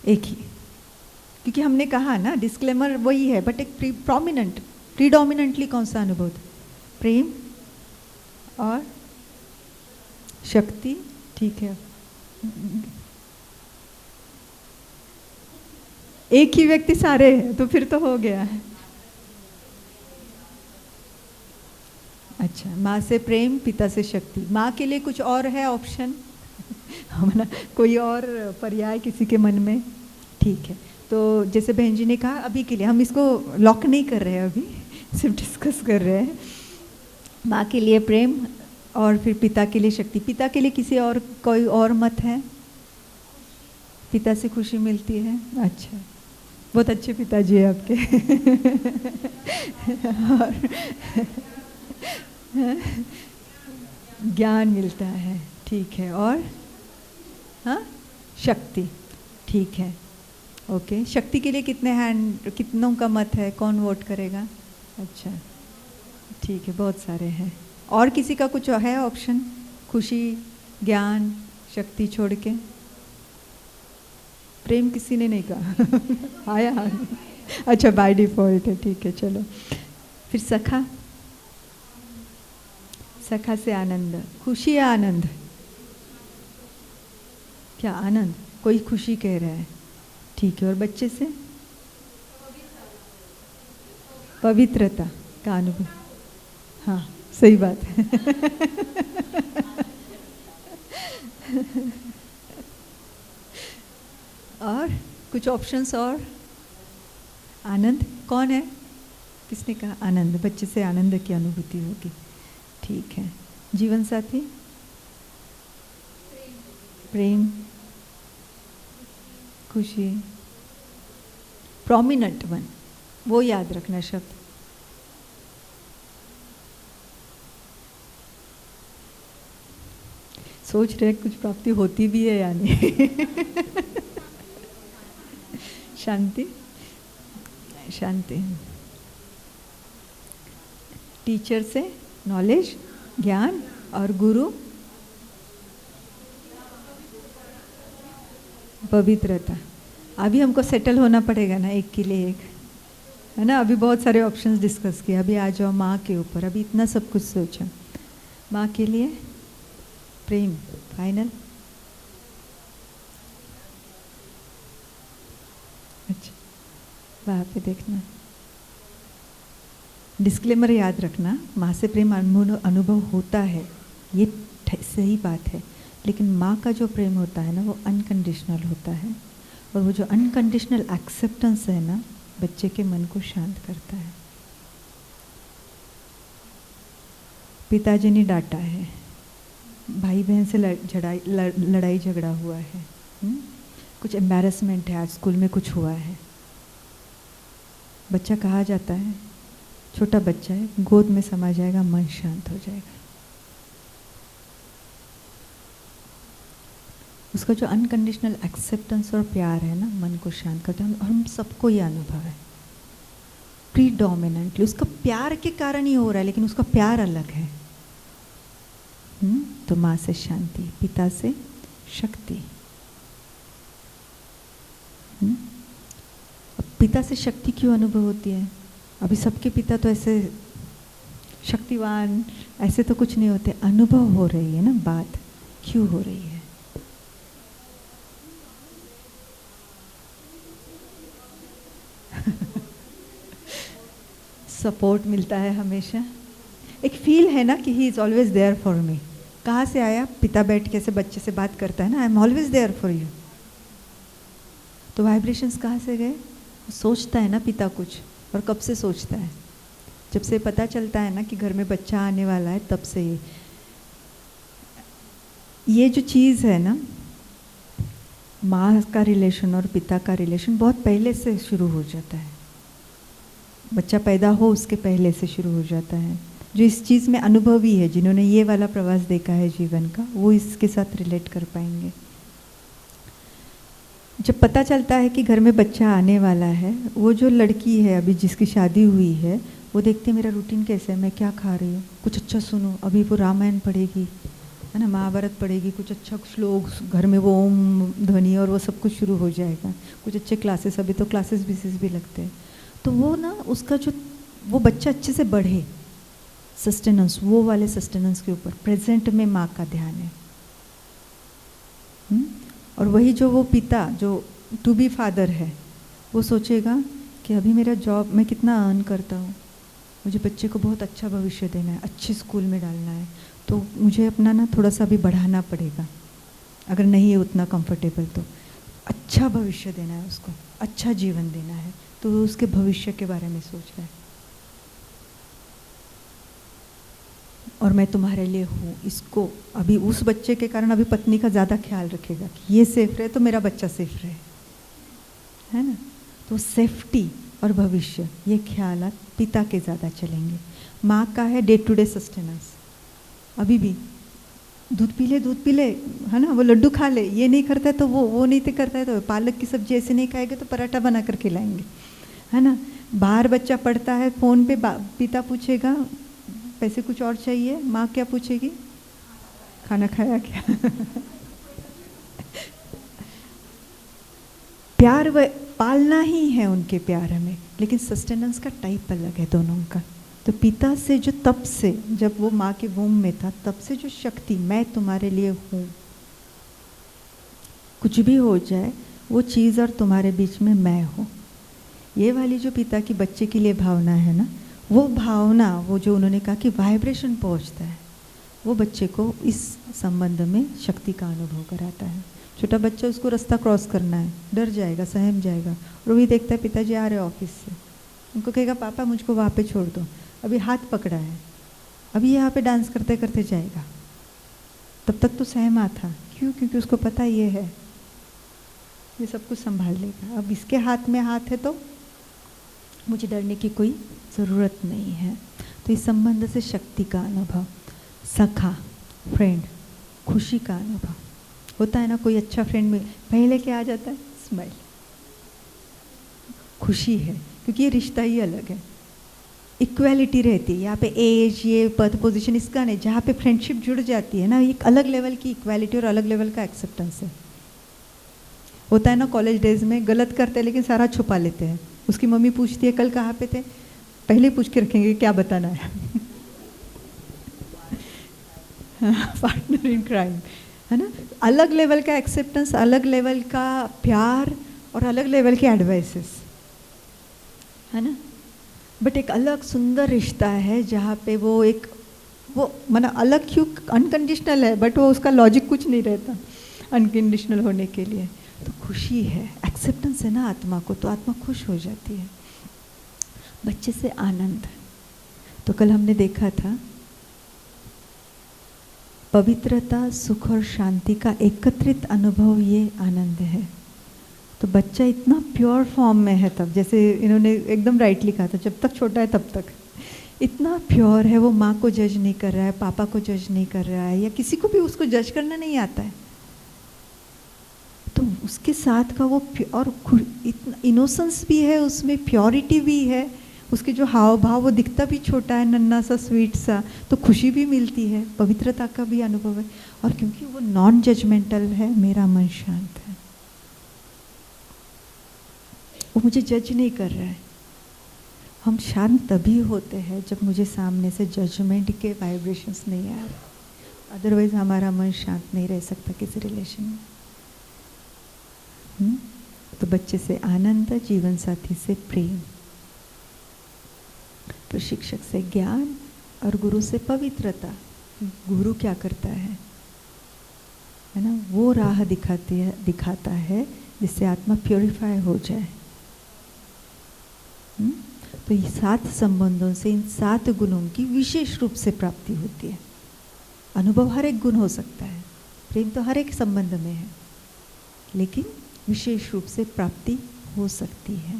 एक ही, क्योंकि हमने कहा ना डिस्क्लेमर वही है, बट एक प्रोमिनेंट प्रीडोमिनेंटली कौन सा अनुभव? प्रेम और शक्ति, ठीक है। एक ही व्यक्ति सारे है तो फिर तो हो गया है। अच्छा, माँ से प्रेम, पिता से शक्ति। माँ के लिए कुछ और है ऑप्शन? ना कोई और पर्याय किसी के मन में? ठीक है, तो जैसे बहन जी ने कहा, अभी के लिए हम इसको लॉक नहीं कर रहे हैं, अभी सिर्फ डिस्कस कर रहे हैं। माँ के लिए प्रेम और फिर पिता के लिए शक्ति। पिता के लिए किसी और कोई और मत है? पिता से खुशी मिलती है। अच्छा, बहुत अच्छे पिताजी है आपके। और ज्ञान मिलता है, ठीक है। और हाँ, शक्ति, ठीक है, ओके। शक्ति के लिए कितनों का मत है? कौन वोट करेगा? अच्छा, ठीक है, बहुत सारे हैं। और किसी का कुछ है ऑप्शन? खुशी, ज्ञान, शक्ति छोड़ के? प्रेम किसी ने नहीं कहा। आया हाँ, अच्छा, बाय डिफॉल्ट है, ठीक है, चलो। फिर सखा, सखा से आनंद। खुशी या आनंद? क्या आनंद? कोई खुशी कह रहा है, ठीक है। और बच्चे से? पवित्रता का अनुभव। हाँ, सही बात है। और कुछ ऑप्शंस? और आनंद कौन है? किसने कहा आनंद? बच्चे से आनंद की अनुभूति होगी, ठीक है। जीवन साथी? प्रेम, खुशी, प्रोमिनेंट वन, वो याद रखना शब्द। सोच रहे कुछ प्राप्ति होती भी है या नहीं? शांति, शांति। टीचर से नॉलेज, ज्ञान, और गुरु पवित्रता। अभी हमको सेटल होना पड़ेगा ना, एक के लिए एक, है ना। अभी बहुत सारे ऑप्शंस डिस्कस किए, अभी आ जाओ माँ के ऊपर। अभी इतना सब कुछ सोचा। माँ के लिए प्रेम, फाइनल। अच्छा, वहाँ पे देखना। डिस्क्लेमर याद रखना, माँ से प्रेम अनुभव होता है, ये सही बात है, लेकिन माँ का जो प्रेम होता है ना, वो अनकंडीशनल होता है। और वो जो अनकंडीशनल एक्सेप्टेंस है ना, बच्चे के मन को शांत करता है। पिताजी ने डांटा है, भाई बहन से लड़ाई झगड़ा हुआ है, कुछ एम्बैरेसमेंट है, आज स्कूल में कुछ हुआ है। बच्चा कहा जाता है, छोटा बच्चा है, गोद में समा जाएगा, मन शांत हो जाएगा। उसका जो अनकंडीशनल एक्सेप्टेंस और प्यार है ना, मन को शांत करता है। और हम सबको ये अनुभव है प्रीडोमिनेंटली। उसका प्यार के कारण ही हो रहा है, लेकिन उसका प्यार अलग है। तो माँ से शांति, पिता से शक्ति। अब पिता से शक्ति क्यों अनुभव होती है? अभी सबके पिता तो ऐसे शक्तिवान ऐसे तो कुछ नहीं होते। अनुभव हो रही है ना बात, क्यों हो रही है? सपोर्ट मिलता है हमेशा। एक फील है ना कि he is always there for me. कहाँ से आया? पिता बैठ के ऐसे बच्चे से बात करता है ना, I am always there for you. तो वाइब्रेशंस कहाँ से गए? सोचता है ना पिता कुछ, और कब से सोचता है? जब से पता चलता है ना कि घर में बच्चा आने वाला है, तब से ये जो चीज़ है ना, माँ का रिलेशन और पिता का रिलेशन बहुत पहले से शुरू हो जाता है। बच्चा पैदा हो उसके पहले से शुरू हो जाता है। जो इस चीज़ में अनुभवी है, जिन्होंने ये वाला प्रवास देखा है जीवन का, वो इसके साथ रिलेट कर पाएंगे। जब पता चलता है कि घर में बच्चा आने वाला है, वो जो लड़की है अभी जिसकी शादी हुई है, वो देखते मेरा रूटीन कैसे है, मैं क्या खा रही हूँ, कुछ अच्छा सुनो। अभी वो रामायण पढ़ेगी, है ना, महाभारत पढ़ेगी, कुछ अच्छा श्लोक, घर में वो ओम ध्वनि और वो सब कुछ शुरू हो जाएगा। कुछ अच्छे क्लासेस, अभी तो क्लासेस भी लगते हैं। तो वो ना, उसका जो वो बच्चा अच्छे से बढ़े, सस्टेनेंस, वो वाले सस्टेनेंस के ऊपर प्रेजेंट में माँ का ध्यान है। और वही जो वो पिता जो टू बी फादर है, वो सोचेगा कि अभी मेरा जॉब, मैं कितना अर्न करता हूँ, मुझे बच्चे को बहुत अच्छा भविष्य देना है, अच्छे स्कूल में डालना है, तो मुझे अपना ना थोड़ा सा भी बढ़ाना पड़ेगा, अगर नहीं है उतना कंफर्टेबल तो अच्छा भविष्य देना है उसको, अच्छा जीवन देना है, तो वो उसके भविष्य के बारे में सोच रहा है। और मैं तुम्हारे लिए हूँ, इसको अभी उस बच्चे के कारण अभी पत्नी का ज़्यादा ख्याल रखेगा कि ये सेफ रहे तो मेरा बच्चा सेफ रहे, है ना। तो सेफ्टी और भविष्य, ये ख्यालात पिता के ज़्यादा चलेंगे। माँ का है डे टू डे सस्टेनेंस, अभी भी दूध पी ले, है ना, वो लड्डू खा ले, ये नहीं करता है तो वो नहीं तो करता है तो पालक की सब्जी ऐसे नहीं खाएगा तो पराठा बना कर खिलाएंगे, है ना। बाहर बच्चा पढ़ता है, फ़ोन पे पिता पूछेगा पैसे कुछ और चाहिए, माँ क्या पूछेगी, खाना खाया क्या। प्यार पालना ही है उनके प्यार हमें, लेकिन सस्टेनेंस का टाइप अलग है दोनों का। तो पिता से जो तब से, जब वो माँ के वूम में था, तब से जो शक्ति, मैं तुम्हारे लिए हूँ, कुछ भी हो जाए वो चीज़ और तुम्हारे बीच में मैं हूँ, ये वाली जो पिता की बच्चे के लिए भावना है ना, वो भावना, वो जो उन्होंने कहा कि वाइब्रेशन पहुँचता है, वो बच्चे को इस संबंध में शक्ति का अनुभव कराता है। छोटा बच्चा, उसको रास्ता क्रॉस करना है, डर जाएगा, सहम जाएगा, और वही देखता है पिताजी आ रहे ऑफिस से, उनको कहेगा पापा मुझको वहाँ पे छोड़ दो, अभी हाथ पकड़ा है, अभी यहाँ पे डांस करते करते जाएगा। तब तक तो सहमा था, क्यों? क्योंकि उसको पता ये है, ये सब कुछ संभाल लेगा। अब इसके हाथ में हाथ है तो मुझे डरने की कोई ज़रूरत नहीं है। तो इस संबंध से शक्ति का अनुभव, सखा, फ्रेंड, खुशी का अनुभव होता है ना। कोई अच्छा फ्रेंड मिल, पहले क्या आ जाता है, स्माइल, खुशी है, क्योंकि ये रिश्ता ही अलग है, इक्वालिटी रहती है यहाँ पे, एज, ये पद, पोजीशन, इसका नहीं। जहाँ पे फ्रेंडशिप जुड़ जाती है ना, एक अलग लेवल की इक्वालिटी और अलग लेवल का एक्सेप्टेंस है। होता है ना कॉलेज डेज में, गलत करते हैं लेकिन सारा छुपा लेते हैं, उसकी मम्मी पूछती है कल कहाँ पे थे, पहले पूछ के रखेंगे क्या बताना है। पार्टनर इन क्राइम, है ना। अलग लेवल का एक्सेप्टेंस, अलग लेवल का प्यार और अलग लेवल के एडवाइसेस, है ना। बट एक अलग सुंदर रिश्ता है जहाँ पे वो एक, वो माना अलग क्यों, अनकंडीशनल है, बट वो उसका लॉजिक कुछ नहीं रहता अनकंडीशनल होने के लिए। तो खुशी है, एक्सेप्टेंस है ना आत्मा को, तो आत्मा खुश हो जाती है। बच्चे से आनंद, तो कल हमने देखा था पवित्रता, सुख और शांति का एकत्रित अनुभव, ये आनंद है। तो बच्चा इतना प्योर फॉर्म में है तब, जैसे इन्होंने एकदम राइट लिखा था, जब तक छोटा है तब तक इतना प्योर है, वो माँ को जज नहीं कर रहा है, पापा को जज नहीं कर रहा है, या किसी को भी उसको जज करना नहीं आता है। तो उसके साथ का वो और इतना इनोसेंस भी है उसमें, प्योरिटी भी है, उसके जो हाव भाव, वो दिखता भी छोटा है, नन्ना सा, स्वीट सा, तो खुशी भी मिलती है, पवित्रता का भी अनुभव है। और क्योंकि वो नॉन जजमेंटल है, मेरा मन शांत है, वो मुझे जज नहीं कर रहा है। हम शांत तभी होते हैं जब मुझे सामने से जजमेंट के वाइब्रेशंस नहीं आ रहे, अदरवाइज हमारा मन शांत नहीं रह सकता किसी रिलेशन में। तो बच्चे से आनंद, जीवन साथी से प्रेम, प्रशिक्षक से ज्ञान और गुरु से पवित्रता। गुरु क्या करता है ना, वो राह दिखाता है जिससे आत्मा प्योरीफाई हो जाए। तो ये 7 संबंधों से इन 7 गुणों की विशेष रूप से प्राप्ति होती है। अनुभव हर एक गुण हो सकता है, प्रेम तो हर एक संबंध में है, लेकिन विशेष रूप से प्राप्ति हो सकती है।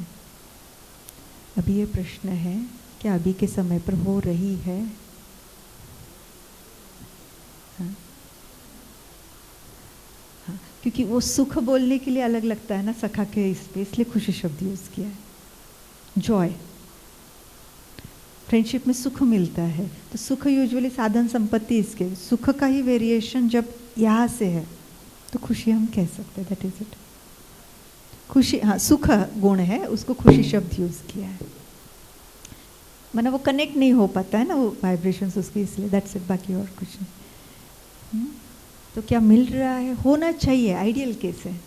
अभी ये प्रश्न है, क्या अभी के समय पर हो रही है? हाँ, हाँ, क्योंकि वो सुख बोलने के लिए अलग लगता है ना सखा के इस पे, इसलिए खुशी शब्द यूज किया है। जॉय, फ्रेंडशिप में सुख मिलता है, तो सुख यूजुअली साधन संपत्ति, इसके सुख का ही वेरिएशन जब यहाँ से है तो खुशी हम कह सकते हैं, दैट इज इट। खुशी, हाँ, सुख गुण है, उसको खुशी शब्द यूज किया है, माना वो कनेक्ट नहीं हो पाता है ना वो वाइब्रेशंस उसकी, इसलिए दैट्स इट, बाकी और कुछ नहीं। तो क्या मिल रहा है? होना चाहिए, आइडियल केस है,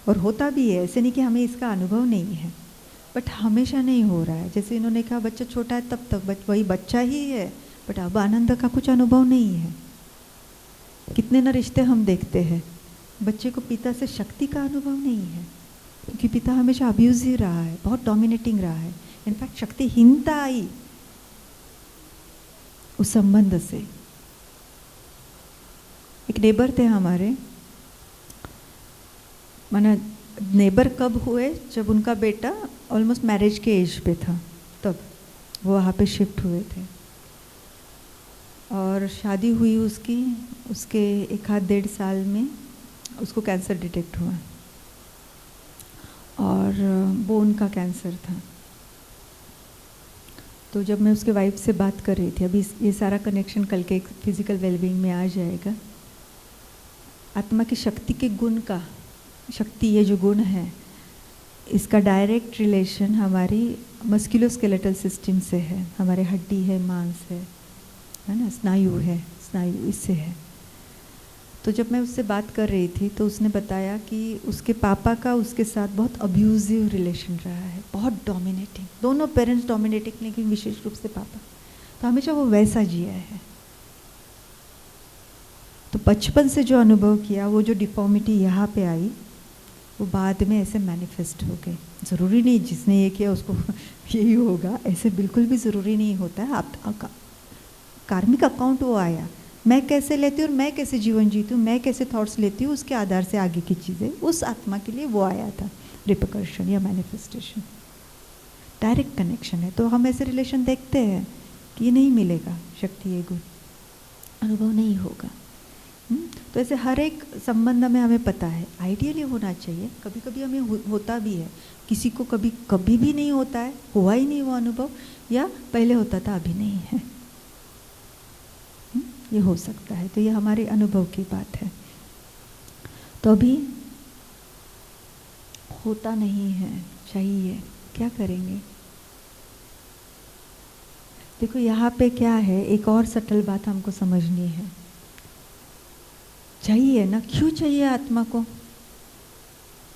और होता भी है, ऐसे नहीं कि हमें इसका अनुभव नहीं है, बट हमेशा नहीं हो रहा है। जैसे इन्होंने कहा बच्चा छोटा है तब तक वही बच्चा ही है, बट अब आनंद का कुछ अनुभव नहीं है। कितने न रिश्ते हम देखते हैं, बच्चे को पिता से शक्ति का अनुभव नहीं है, क्योंकि पिता हमेशा अब्यूजिव रहा है, बहुत डोमिनेटिंग रहा है। इनफैक्ट शक्तिहीनता आई उस संबंध से। एक नेबर थे हमारे, माना नेबर कब हुए? जब उनका बेटा ऑलमोस्ट मैरिज के एज पे था, तब वो वहाँ पे शिफ्ट हुए थे। और शादी हुई उसकी, उसके 1-1.5 साल में उसको कैंसर डिटेक्ट हुआ, और बोन का कैंसर था। तो जब मैं उसके वाइफ से बात कर रही थी, अभी ये सारा कनेक्शन कल के फिजिकल वेलबींग में आ जाएगा, आत्मा की शक्ति के गुण का, शक्ति ये जो गुण है, इसका डायरेक्ट रिलेशन हमारी मस्कुलोस्केलेटल सिस्टम से है, हमारे हड्डी है, मांस है ना, स्नायु है, स्नायु इससे है। तो जब मैं उससे बात कर रही थी तो उसने बताया कि उसके पापा का उसके साथ बहुत अब्यूजिव रिलेशन रहा है, बहुत डोमिनेटिंग, दोनों पेरेंट्स डोमिनेटिंग, लेकिन विशेष रूप से पापा। तो हमेशा वो वैसा जिया है। तो बचपन से जो अनुभव किया, वो जो डिफॉर्मिटी यहाँ पे आई, वो बाद में ऐसे मैनिफेस्ट हो गए। ज़रूरी नहीं जिसने ये किया उसको यही होगा, ऐसे बिल्कुल भी ज़रूरी नहीं होता है। आप कार्मिक अकाउंट वो आया, मैं कैसे लेती हूँ और मैं कैसे जीवन जीती हूँ, मैं कैसे थॉट्स लेती हूँ, उसके आधार से आगे की चीज़ें, उस आत्मा के लिए वो आया था रिपरकशन या मैनिफेस्टेशन। डायरेक्ट कनेक्शन है। तो हम ऐसे रिलेशन देखते हैं कि ये नहीं मिलेगा, शक्ति ये गुण अनुभव नहीं होगा। तो ऐसे हर एक संबंध में हमें पता है आइडियली होना चाहिए। कभी कभी हमें होता भी है, किसी को कभी भी नहीं होता है, हुआ ही नहीं वो अनुभव, या पहले होता था अभी नहीं है, ये हो सकता है। तो ये हमारे अनुभव की बात है। तो अभी होता नहीं है, चाहिए, क्या करेंगे? देखो यहाँ पे क्या है, एक और सटल बात हमको समझनी है। चाहिए ना, क्यों चाहिए आत्मा को?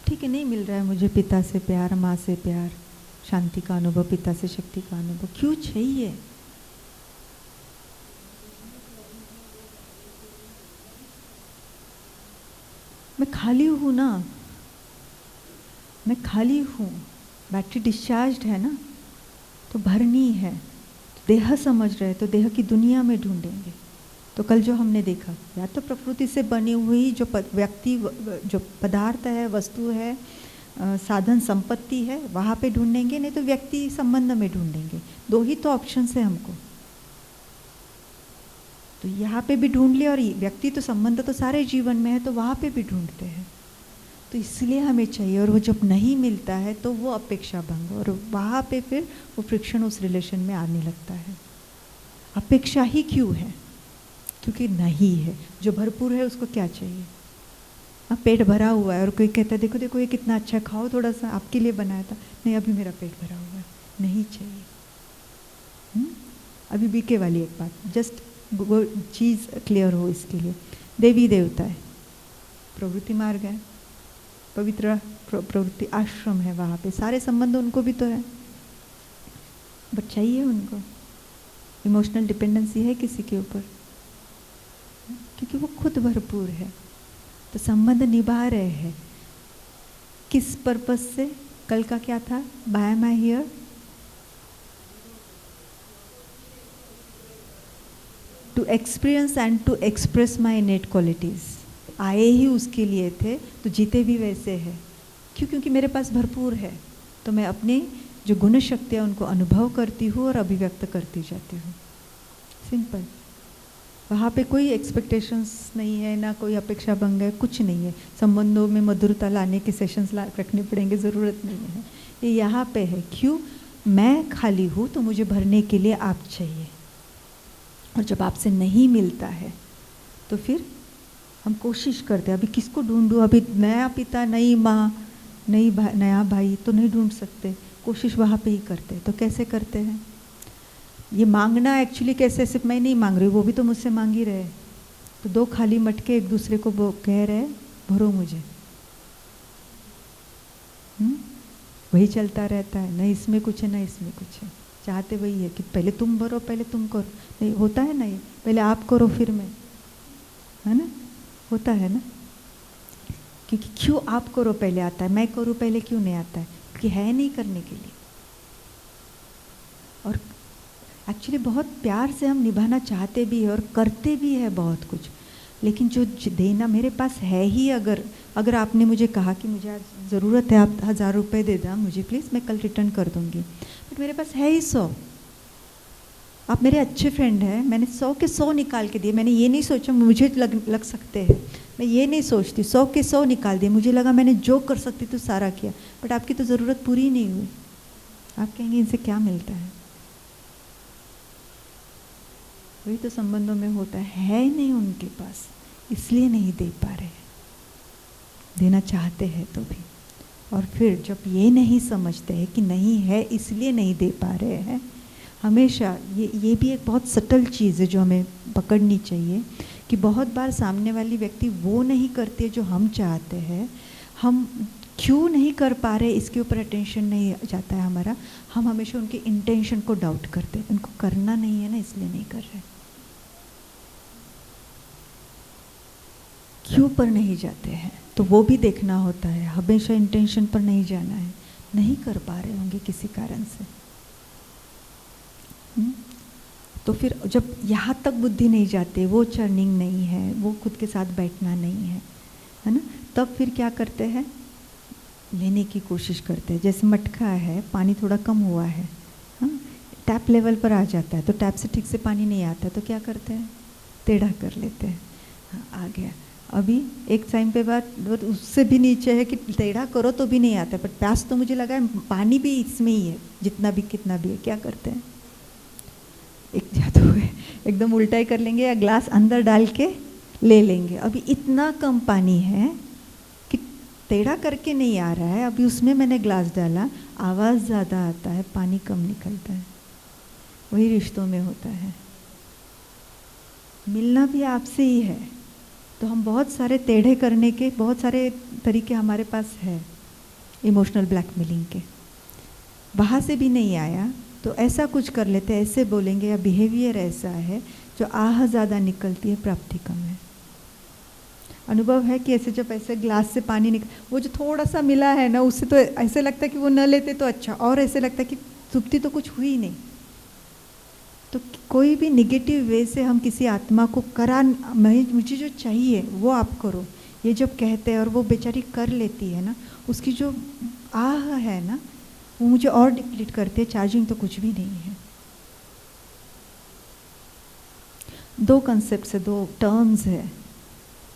ठीक है, नहीं मिल रहा है मुझे पिता से प्यार, माँ से प्यार, शांति का अनुभव, पिता से शक्ति का अनुभव, क्यों चाहिए? मैं खाली हूँ ना, मैं खाली हूँ, बैटरी डिस्चार्ज है ना, तो भरनी है। देह समझ रहे तो देह की दुनिया में ढूंढेंगे। तो कल जो हमने देखा, या तो प्रकृति से बनी हुई जो व्यक्ति, जो पदार्थ है, वस्तु है, साधन संपत्ति है, वहाँ पे ढूंढेंगे, नहीं तो व्यक्ति संबंध में ढूंढेंगे। दो ही तो ऑप्शन है हमको। तो यहाँ पे भी ढूंढ लिया, और व्यक्ति तो संबंध तो सारे जीवन में है, तो वहाँ पे भी ढूंढते हैं। तो इसलिए हमें चाहिए, और वो जब नहीं मिलता है तो वो अपेक्षा भंग, और वहाँ पे फिर वो फ्रिक्शन उस रिलेशन में आने लगता है। अपेक्षा ही क्यों है? क्योंकि नहीं है। जो भरपूर है उसको क्या चाहिए? अब पेट भरा हुआ है और कोई कहता है देखो देखो ये कितना अच्छा, खाओ थोड़ा सा, आपके लिए बनाया था, नहीं अभी मेरा पेट भरा हुआ है, नहीं चाहिए। अभी बीके वाली एक बात, जस्ट वो चीज़ क्लियर हो इसके लिए। देवी देवता है, प्रवृत्ति मार्ग है, पवित्र प्रवृत्ति आश्रम है, वहाँ पे सारे संबंध उनको भी तो है, बट चाहिए उनको। इमोशनल डिपेंडेंसी है किसी के ऊपर, क्योंकि वो खुद भरपूर है। तो संबंध निभा रहे हैं किस पर्पस से? कल का क्या था? Why am I here? To experience and to express my innate qualities. आए ही उसके लिए थे, तो जीते भी वैसे हैं। क्यों? क्योंकि मेरे पास भरपूर है, तो मैं अपने जो गुण शक्तियाँ उनको अनुभव करती हूँ और अभिव्यक्त करती जाती हूँ। सिंपल। वहाँ पे कोई एक्सपेक्टेशंस नहीं है, ना कोई अपेक्षा भंग है, कुछ नहीं है। संबंधों में मधुरता लाने के सेशंस रखने पड़ेंगे, ज़रूरत नहीं है। ये यहाँ पे है। क्यों? मैं खाली हूँ, तो मुझे भरने के लिए आप चाहिए, और जब आपसे नहीं मिलता है तो फिर हम कोशिश करते हैं, अभी किसको ढूंढूं? अभी नया पिता, नई माँ, नया भाई तो नहीं ढूंढ सकते, कोशिश वहाँ पे ही करते हैं। तो कैसे करते हैं? ये मांगना एक्चुअली कैसे? सिर्फ मैं नहीं मांग रही, वो भी तो मुझसे मांग ही रहे। तो 2 खाली मटके एक दूसरे को कह रहे भरो मुझे। वही चलता रहता है, ना इसमें कुछ है ना इसमें कुछ है। चाहते वही है कि पहले तुम भरो, पहले तुम करो। नहीं होता है ना, ये पहले आप करो फिर मैं, है ना, होता है ना। क्योंकि क्यों आप करो पहले आता है, मैं करूँ पहले क्यों नहीं आता है? क्योंकि है नहीं करने के लिए। और एक्चुअली बहुत प्यार से हम निभाना चाहते भी है और करते भी है बहुत कुछ, लेकिन जो देना मेरे पास है ही, अगर आपने मुझे कहा कि मुझे आज ज़रूरत है, आप 1000 रुपये दे दें मुझे प्लीज़, मैं कल रिटर्न कर दूँगी, बट मेरे पास है ही 100। आप मेरे अच्छे फ्रेंड हैं, मैंने 100 के 100 निकाल के दिए। मैंने ये नहीं सोचा मुझे लग सकते हैं, मैं ये नहीं सोचती। 100 के 100 निकाल दिए, मुझे लगा मैंने जो कर सकती तो सारा किया, बट आपकी तो ज़रूरत पूरी नहीं हुई। आप कहेंगे इनसे क्या मिलता है? वही तो संबंधों में होता है नहीं उनके पास, इसलिए नहीं दे पा रहे, देना चाहते हैं तो भी। और फिर जब ये नहीं समझते हैं कि नहीं है इसलिए नहीं दे पा रहे हैं, हमेशा ये भी एक बहुत सटल चीज़ है जो हमें पकड़नी चाहिए कि बहुत बार सामने वाली व्यक्ति वो नहीं करती है जो हम चाहते हैं। हम क्यों नहीं कर पा रहे इसके ऊपर अटेंशन नहीं जाता है हमारा। हम हमेशा उनके इंटेंशन को डाउट करते हैं, उनको करना नहीं है ना इसलिए नहीं कर रहे। क्यों पर नहीं जाते हैं तो वो भी देखना होता है। हमेशा इंटेंशन पर नहीं जाना है, नहीं कर पा रहे होंगे किसी कारण से। तो फिर जब यहाँ तक बुद्धि नहीं जाती, वो चर्निंग नहीं है, वो खुद के साथ बैठना नहीं है ना, तब फिर क्या करते हैं, लेने की कोशिश करते हैं। जैसे मटका है, पानी थोड़ा कम हुआ है, टैप लेवल पर आ जाता है तो टैप से ठीक से पानी नहीं आता तो क्या करते हैं, टेढ़ा कर लेते हैं। आ गया। अभी एक टाइम पे बाद उससे भी नीचे है कि टेढ़ा करो तो भी नहीं आता, बट प्यास तो मुझे लगा है, पानी भी इसमें ही है, जितना भी कितना भी है। क्या करते हैं, एक जादू है, एकदम उल्टा ही कर लेंगे या ग्लास अंदर डाल के ले लेंगे। अभी इतना कम पानी है कि टेढ़ा करके नहीं आ रहा है, अभी उसमें मैंने ग्लास डाला, आवाज़ ज़्यादा आता है, पानी कम निकलता है। वही रिश्तों में होता है, मिलना भी आपसे ही है। तो हम बहुत सारे टेढ़े करने के बहुत सारे तरीके हमारे पास है, इमोशनल ब्लैकमेलिंग के। वहाँ से भी नहीं आया तो ऐसा कुछ कर लेते हैं, ऐसे बोलेंगे, या बिहेवियर ऐसा है जो आह ज़्यादा निकलती है, प्राप्ति कम है। अनुभव है कि ऐसे जब ऐसे ग्लास से पानी वो जो थोड़ा सा मिला है ना, उससे तो ऐसे लगता है कि वो न लेते तो अच्छा, और ऐसे लगता है कि तृप्ति तो कुछ हुई नहीं। तो कोई भी निगेटिव वे से हम किसी आत्मा को मुझे जो चाहिए वो आप करो, ये जब कहते हैं और वो बेचारी कर लेती है ना, उसकी जो आह है ना, वो मुझे और डिप्लीट करते हैं। चार्जिंग तो कुछ भी नहीं है। 2 कंसेप्ट है, 2 टर्म्स है,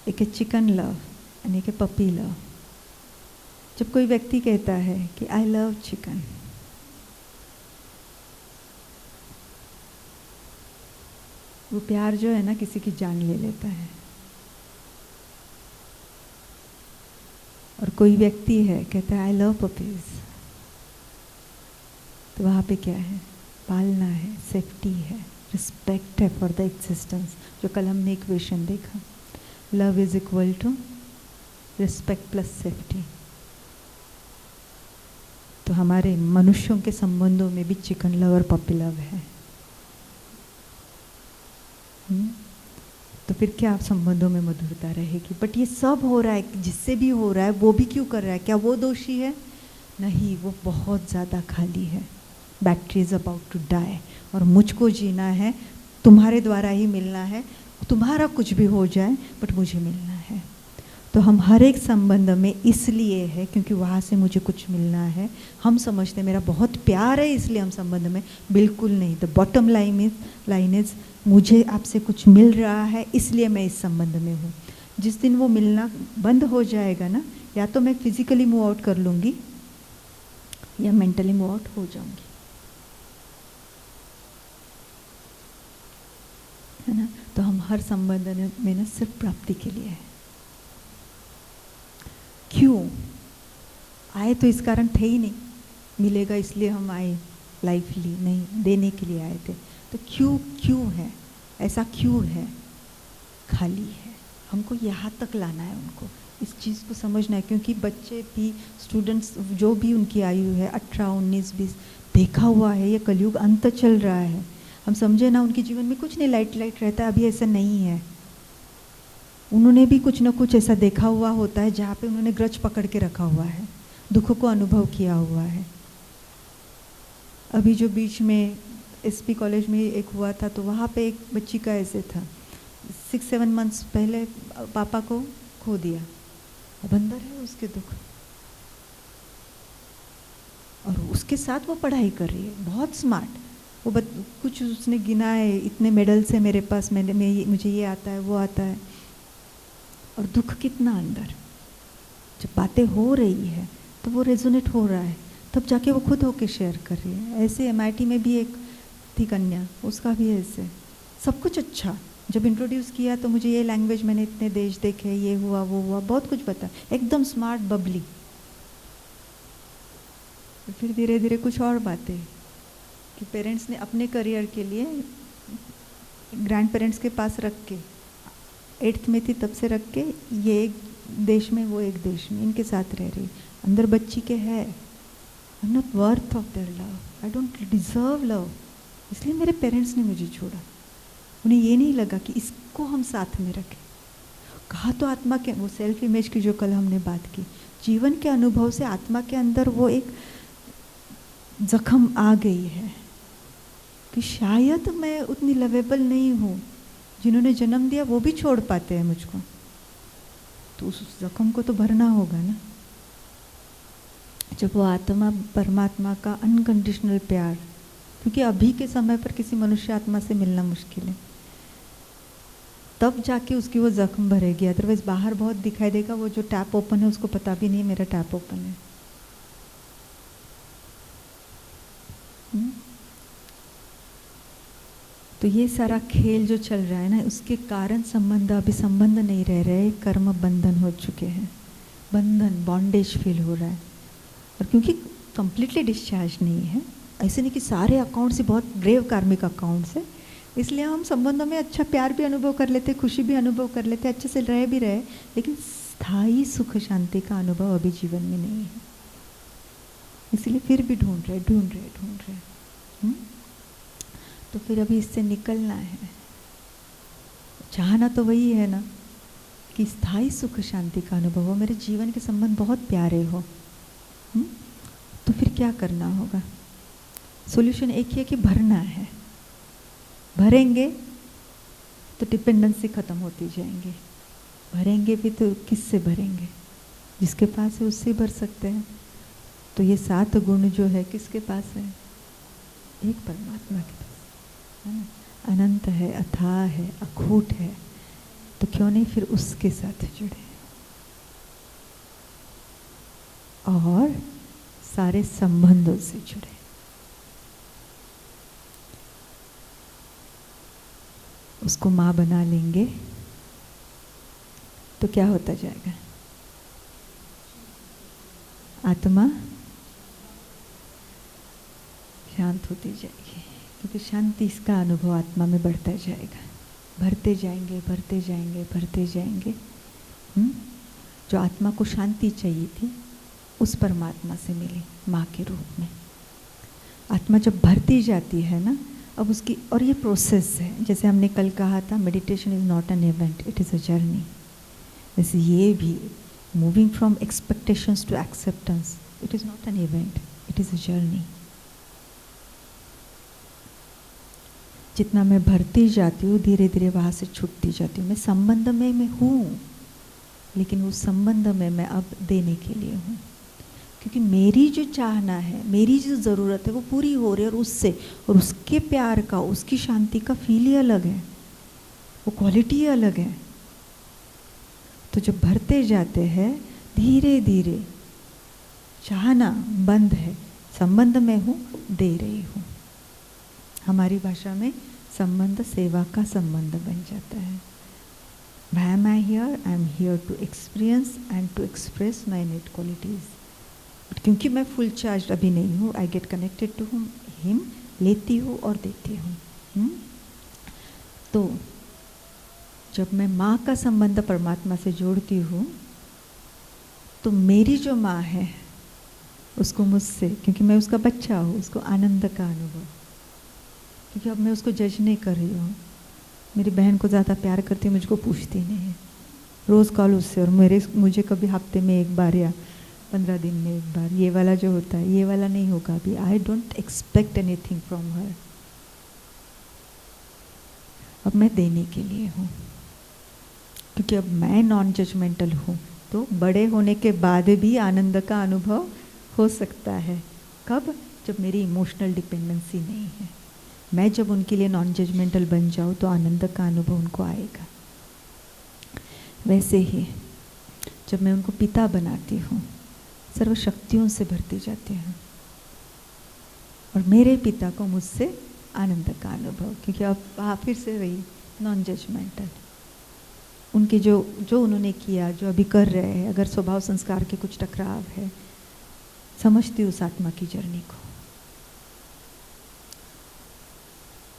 एक है चिकन लव और एक है पपी लव। जब कोई व्यक्ति कहता है कि आई लव चिकन, वो प्यार जो है ना किसी की जान ले लेता है। और कोई व्यक्ति है कहता है आई लव पपीज, तो वहाँ पे क्या है, पालना है, सेफ्टी है, रिस्पेक्ट है फॉर द एग्जिस्टेंस। जो कल हमने इक्वेशन देखा, love is equal to respect plus safety. तो हमारे मनुष्यों के संबंधों में भी चिकन लव और पपी लव है। तो फिर क्या संबंधों में मधुरता रहेगी? बट ये सब हो रहा है, जिससे भी हो रहा है वो भी क्यों कर रहा है? क्या वो दोषी है? नहीं, वो बहुत ज़्यादा खाली है। Battery is about to die, और मुझको जीना है, तुम्हारे द्वारा ही मिलना है, तुम्हारा कुछ भी हो जाए बट मुझे मिलना है। तो हम हर एक संबंध में इसलिए है क्योंकि वहाँ से मुझे कुछ मिलना है। हम समझते मेरा बहुत प्यार है इसलिए हम संबंध में, बिल्कुल नहीं। द बॉटम लाइन इज मुझे आपसे कुछ मिल रहा है इसलिए मैं इस संबंध में हूँ। जिस दिन वो मिलना बंद हो जाएगा ना, या तो मैं फिजिकली मूव आउट कर लूँगी या मेंटली मूव आउट हो जाऊँगी, है ना। तो हम हर संबंध में ना सिर्फ प्राप्ति के लिए है। क्यों आए? तो इस कारण थे ही नहीं, मिलेगा इसलिए हम आए, लाइफ ली नहीं, देने के लिए आए थे। तो क्यों है ऐसा? क्यों है? खाली है। हमको यहाँ तक लाना है, उनको इस चीज़ को समझना है, क्योंकि बच्चे भी, स्टूडेंट्स जो भी उनकी आयु है 18, 19, 20, देखा हुआ है ये कलयुग अंत चल रहा है। हम समझे ना, उनके जीवन में कुछ नहीं लाइट लाइट रहता है, अभी ऐसा नहीं है। उन्होंने भी कुछ ना कुछ ऐसा देखा हुआ होता है जहाँ पे उन्होंने ग्रज पकड़ के रखा हुआ है, दुखों को अनुभव किया हुआ है। अभी जो बीच में एसपी कॉलेज में एक हुआ था, तो वहाँ पे एक बच्ची का ऐसे था, 6-7 मंथ्स पहले पापा को खो दिया, अब अंदर है उसके दुख, और उसके साथ वो पढ़ाई कर रही है, बहुत स्मार्ट। वो कुछ उसने गिना है, इतने मेडल्स है मेरे पास, मुझे ये आता है, वो आता है, और दुख कितना अंदर। जब बातें हो रही है तो वो रेजोनेट हो रहा है, तब जाके वो खुद होके शेयर कर रही है। ऐसे MIT में भी एक थी कन्या, उसका भी ऐसे सब कुछ अच्छा। जब इंट्रोड्यूस किया तो मुझे ये लैंग्वेज, मैंने इतने देश देखे, ये हुआ वो हुआ, बहुत कुछ पता, एकदम स्मार्ट बबली। फिर धीरे धीरे कुछ और बातें कि पेरेंट्स ने अपने करियर के लिए ग्रैंड पेरेंट्स के पास रख के, 8th में थी तब से रख के, ये एक देश में वो एक देश में, इनके साथ रह रही, अंदर बच्ची के है, I am not worth of their love, I don't deserve love, इसलिए मेरे पेरेंट्स ने मुझे छोड़ा। उन्हें ये नहीं लगा कि इसको हम साथ में रखें। कहा तो आत्मा के, वो सेल्फ इमेज की जो कल हमने बात की, जीवन के अनुभव से आत्मा के अंदर वो एक जख्म आ गई है कि शायद मैं उतनी लवेबल नहीं हूँ, जिन्होंने जन्म दिया वो भी छोड़ पाते हैं मुझको, तो उस जख्म को तो भरना होगा ना। जब वो आत्मा परमात्मा का अनकंडीशनल प्यार, क्योंकि अभी के समय पर किसी मनुष्य आत्मा से मिलना मुश्किल है, तब जाके उसकी वो जख्म भरेगी। अदरवाइज बाहर बहुत दिखाई देगा, वो जो टैप ओपन है उसको पता भी नहीं मेरा टैप ओपन है। तो ये सारा खेल जो चल रहा है ना, उसके कारण संबंध, अभी संबंध नहीं रह रहे, कर्म बंधन हो चुके हैं, बंधन बॉन्डेज फील हो रहा है। और क्योंकि कंप्लीटली डिस्चार्ज नहीं है, ऐसे नहीं कि सारे अकाउंट से बहुत ग्रेव कार्मिक अकाउंट्स है, इसलिए हम संबंधों में अच्छा प्यार भी अनुभव कर लेते, खुशी भी अनुभव कर लेते, अच्छे से रह भी रहे, लेकिन स्थायी सुख शांति का अनुभव अभी जीवन में नहीं है। इसलिए फिर भी ढूंढ रहे। तो फिर अभी इससे निकलना है। चाहना तो वही है ना कि स्थायी सुख शांति का अनुभव हो, मेरे जीवन के संबंध बहुत प्यारे हो। तो फिर क्या करना होगा? सॉल्यूशन एक ही है कि भरना है। भरेंगे तो डिपेंडेंसी ख़त्म होती जाएंगी। भरेंगे भी तो किससे भरेंगे? जिसके पास है उससे भर सकते हैं। तो ये 7 गुण जो है किसके पास है? एक परमात्मा के पास है ना। अनंत है, अथाह है, अखूट है, तो क्यों नहीं फिर उसके साथ जुड़े और सारे संबंधों से जुड़े। उसको माँ बना लेंगे तो क्या होता जाएगा? आत्मा शांत होती जाएगी, क्योंकि शांति इसका अनुभव आत्मा में बढ़ता जाएगा। भरते जाएंगे, भरते जाएंगे, भरते जाएंगे। जो आत्मा को शांति चाहिए थी उस परमात्मा से मिली माँ के रूप में। आत्मा जब भरती जाती है ना, अब उसकी, और ये प्रोसेस है, जैसे हमने कल कहा था, meditation is not an event, it is a journey. जैसे ये भी moving from expectations to acceptance, it is not an event, it is a journey. जितना मैं भरती जाती हूँ धीरे धीरे वहाँ से छूटती जाती हूँ। मैं संबंध में मैं हूँ, लेकिन उस संबंध में मैं अब देने के लिए हूँ, क्योंकि मेरी जो चाहना है, मेरी जो ज़रूरत है वो पूरी हो रही है, और उससे और उसके प्यार का, उसकी शांति का फील ही अलग है, वो क्वालिटी ही अलग है। तो जब भरते जाते हैं धीरे धीरे, चाहना बंद है, संबंध में हूँ, दे रही हूँ। हमारी भाषा में संबंध सेवा का संबंध बन जाता है। Why am I here? I am here to experience and to express my innate qualities. But क्योंकि मैं फुल चार्ज अभी नहीं हूँ, I get connected to him, लेती हूँ और देती हूँ। तो जब मैं माँ का संबंध परमात्मा से जोड़ती हूँ तो मेरी जो माँ है उसको मुझसे, क्योंकि मैं उसका बच्चा हूँ, उसको आनंद का अनुभव, क्योंकि अब मैं उसको जज नहीं कर रही हूँ। मेरी बहन को ज़्यादा प्यार करती, मुझको पूछती नहीं है, रोज़ कॉल उससे, और मुझे कभी हफ्ते में एक बार या 15 दिन में एक बार, ये वाला जो होता है ये वाला नहीं होगा अभी। I don't expect anything from her. अब मैं देने के लिए हूँ, क्योंकि अब मैं नॉन जजमेंटल हूँ, तो बड़े होने के बाद भी आनंद का अनुभव हो सकता है। कब? जब मेरी इमोशनल डिपेंडेंसी नहीं है। मैं जब उनके लिए नॉन जजमेंटल बन जाऊँ तो आनंद का अनुभव उनको आएगा। वैसे ही जब मैं उनको पिता बनाती हूँ, सर्वशक्तियों से भरती जाती हूँ, और मेरे पिता को मुझसे आनंद का अनुभव, क्योंकि अब फिर से वही नॉन जजमेंटल। उनके जो उन्होंने किया, जो अभी कर रहे हैं, अगर स्वभाव संस्कार के कुछ टकराव है, समझती हूँ उस आत्मा की जर्नी को।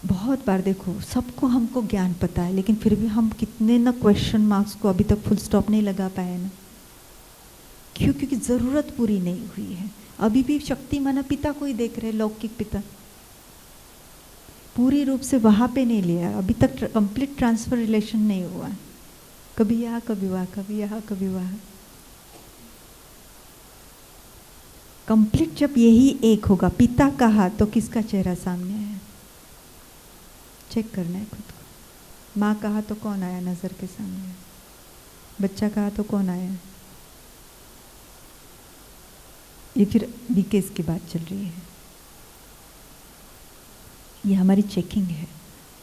बहुत बार देखो, सबको हमको ज्ञान पता है, लेकिन फिर भी हम कितने ना क्वेश्चन मार्क्स को अभी तक फुल स्टॉप नहीं लगा पाए ना। क्यों? क्योंकि ज़रूरत पूरी नहीं हुई है। अभी भी शक्ति माना पिता को ही देख रहे, लौकिक पिता, पूरी रूप से वहाँ पे नहीं लिया अभी तक। कंप्लीट ट्रांसफर रिलेशन नहीं हुआ। कभी यहाँ कभी वहाँ, कभी यहाँ कभी वहाँ। कंप्लीट जब यही एक होगा, पिता कहा तो किसका चेहरा सामने है, चेक करना है खुद को। माँ कहा तो कौन आया नज़र के सामने, बच्चा कहा तो कौन आया। ये फिर बीकेस की बात चल रही है, ये हमारी चेकिंग है,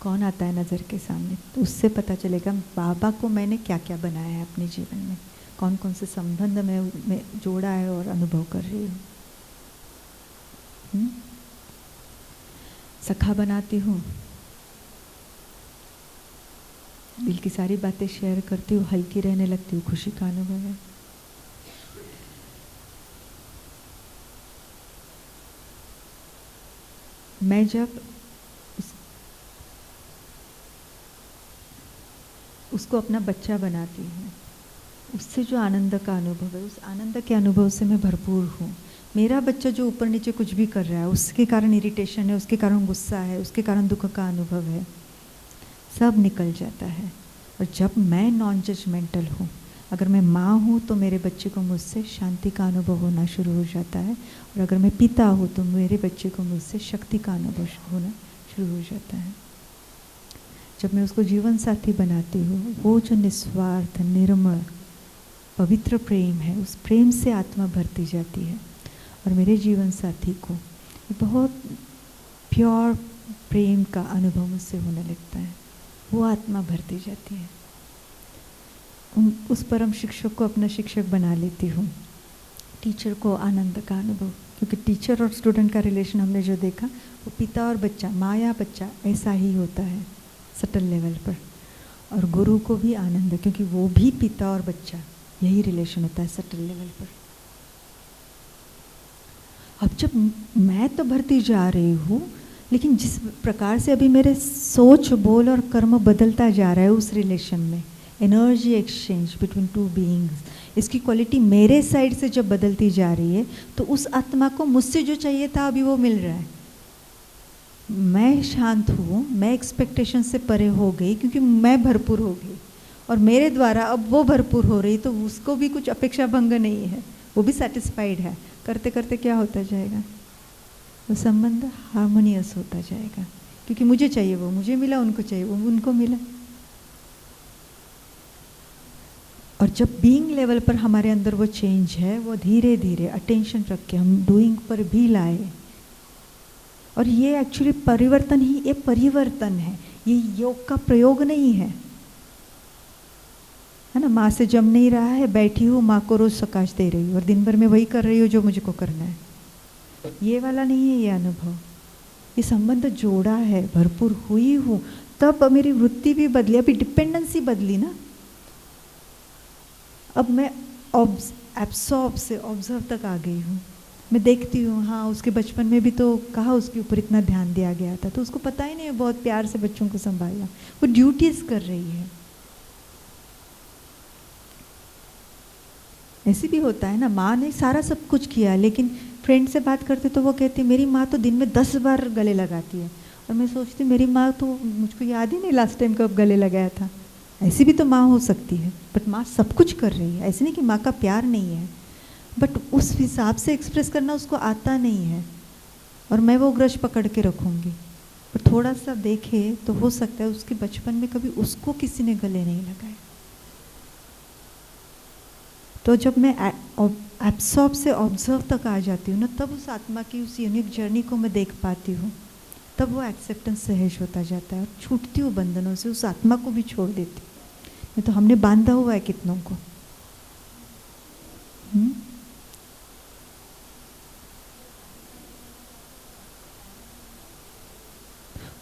कौन आता है नज़र के सामने, तो उससे पता चलेगा बाबा को मैंने क्या क्या बनाया है अपने जीवन में, कौन कौन से संबंध में जोड़ा है और अनुभव कर रही हूँ। सखा बनाती हूँ, दिल की सारी बातें शेयर करती हूँ, हल्की रहने लगती हूँ, खुशी का अनुभव है। मैं जब उसको अपना बच्चा बनाती हूँ, उससे जो आनंद का अनुभव है, उस आनंद के अनुभव से मैं भरपूर हूँ। मेरा बच्चा जो ऊपर नीचे कुछ भी कर रहा है, उसके कारण इरिटेशन है, उसके कारण गुस्सा है, उसके कारण दुख का अनुभव है, सब निकल जाता है। और जब मैं नॉन जजमेंटल हूँ, अगर मैं माँ हूँ तो मेरे बच्चे को मुझसे शांति का अनुभव होना शुरू हो जाता है, और अगर मैं पिता हूँ तो मेरे बच्चे को मुझसे शक्ति का अनुभव होना शुरू हो जाता है। जब मैं उसको जीवन साथी बनाती हूँ, वो जो निस्वार्थ, निर्मल, पवित्र प्रेम है, उस प्रेम से आत्मा भरती जाती है, और मेरे जीवन साथी को बहुत प्योर प्रेम का अनुभव मुझसे होने लगता है, वो आत्मा भरती जाती है। उस परम शिक्षक को अपना शिक्षक बना लेती हूँ, टीचर को आनंद का अनुभव, क्योंकि टीचर और स्टूडेंट का रिलेशन हमने जो देखा, वो पिता और बच्चा, माँ या बच्चा, ऐसा ही होता है सटल लेवल पर। और गुरु को भी आनंद, क्योंकि वो भी पिता और बच्चा, यही रिलेशन होता है सटल लेवल पर। अब जब मैं तो भरती जा रही हूँ, लेकिन जिस प्रकार से अभी मेरे सोच, बोल और कर्म बदलता जा रहा है उस रिलेशन में, energy exchange between to beings, इसकी क्वालिटी मेरे साइड से जब बदलती जा रही है, तो उस आत्मा को मुझसे जो चाहिए था अभी वो मिल रहा है। मैं शांत हूँ, मैं एक्सपेक्टेशन से परे हो गई, क्योंकि मैं भरपूर हो गई, और मेरे द्वारा अब वो भरपूर हो रही, तो उसको भी कुछ अपेक्षा भंग नहीं है, वो भी सेटिस्फाइड है। करते करते क्या होता जाएगा, वो संबंध हार्मोनियस होता जाएगा, क्योंकि मुझे चाहिए वो मुझे मिला, उनको चाहिए वो उनको मिला। और जब बीइंग लेवल पर हमारे अंदर वो चेंज है, वो धीरे धीरे अटेंशन रख के हम डूइंग पर भी लाए, और ये एक्चुअली परिवर्तन ही ये परिवर्तन है, ये योग का प्रयोग नहीं है, है ना। माँ से जम नहीं रहा है, बैठी हूँ, माँ को रोज सकाश दे रही हूँ और दिन भर में वही कर रही हूँ जो मुझको करना है, ये वाला नहीं है ये अनुभव। ये संबंध जोड़ा है, भरपूर हुई हूँ, तब मेरी वृत्ति भी बदली, अभी डिपेंडेंसी बदली ना। अब मैं एब्सॉर्ब से ऑब्जर्व तक आ गई हूँ, मैं देखती हूँ, हाँ उसके बचपन में भी तो कहा उसके ऊपर इतना ध्यान दिया गया था, तो उसको पता ही नहीं है बहुत प्यार से बच्चों को संभालना, वो ड्यूटीज कर रही है। ऐसे भी होता है ना, माँ ने सारा सब कुछ किया, लेकिन फ्रेंड से बात करते तो वो कहती मेरी माँ तो दिन में 10 बार गले लगाती है, और मैं सोचती मेरी माँ तो, मुझको याद ही नहीं लास्ट टाइम कब गले लगाया था। ऐसी भी तो माँ हो सकती है, बट माँ सब कुछ कर रही है। ऐसे नहीं कि माँ का प्यार नहीं है, बट उस हिसाब से एक्सप्रेस करना उसको आता नहीं है, और मैं वो ग्रज पकड़ के रखूँगी। पर थोड़ा सा देखे तो हो सकता है उसके बचपन में कभी उसको किसी ने गले नहीं लगाए। तो जब मैं एब्सॉर्ब से ऑब्जर्व तक आ जाती हूँ ना, तब उस आत्मा की उस यूनिक जर्नी को मैं देख पाती हूँ। तब वो एक्सेप्टेंस सहज होता जाता है, और छूटती हूँ बंधनों से, उस आत्मा को भी छोड़ देती हूँ। नहीं तो हमने बांधा हुआ है कितनों को।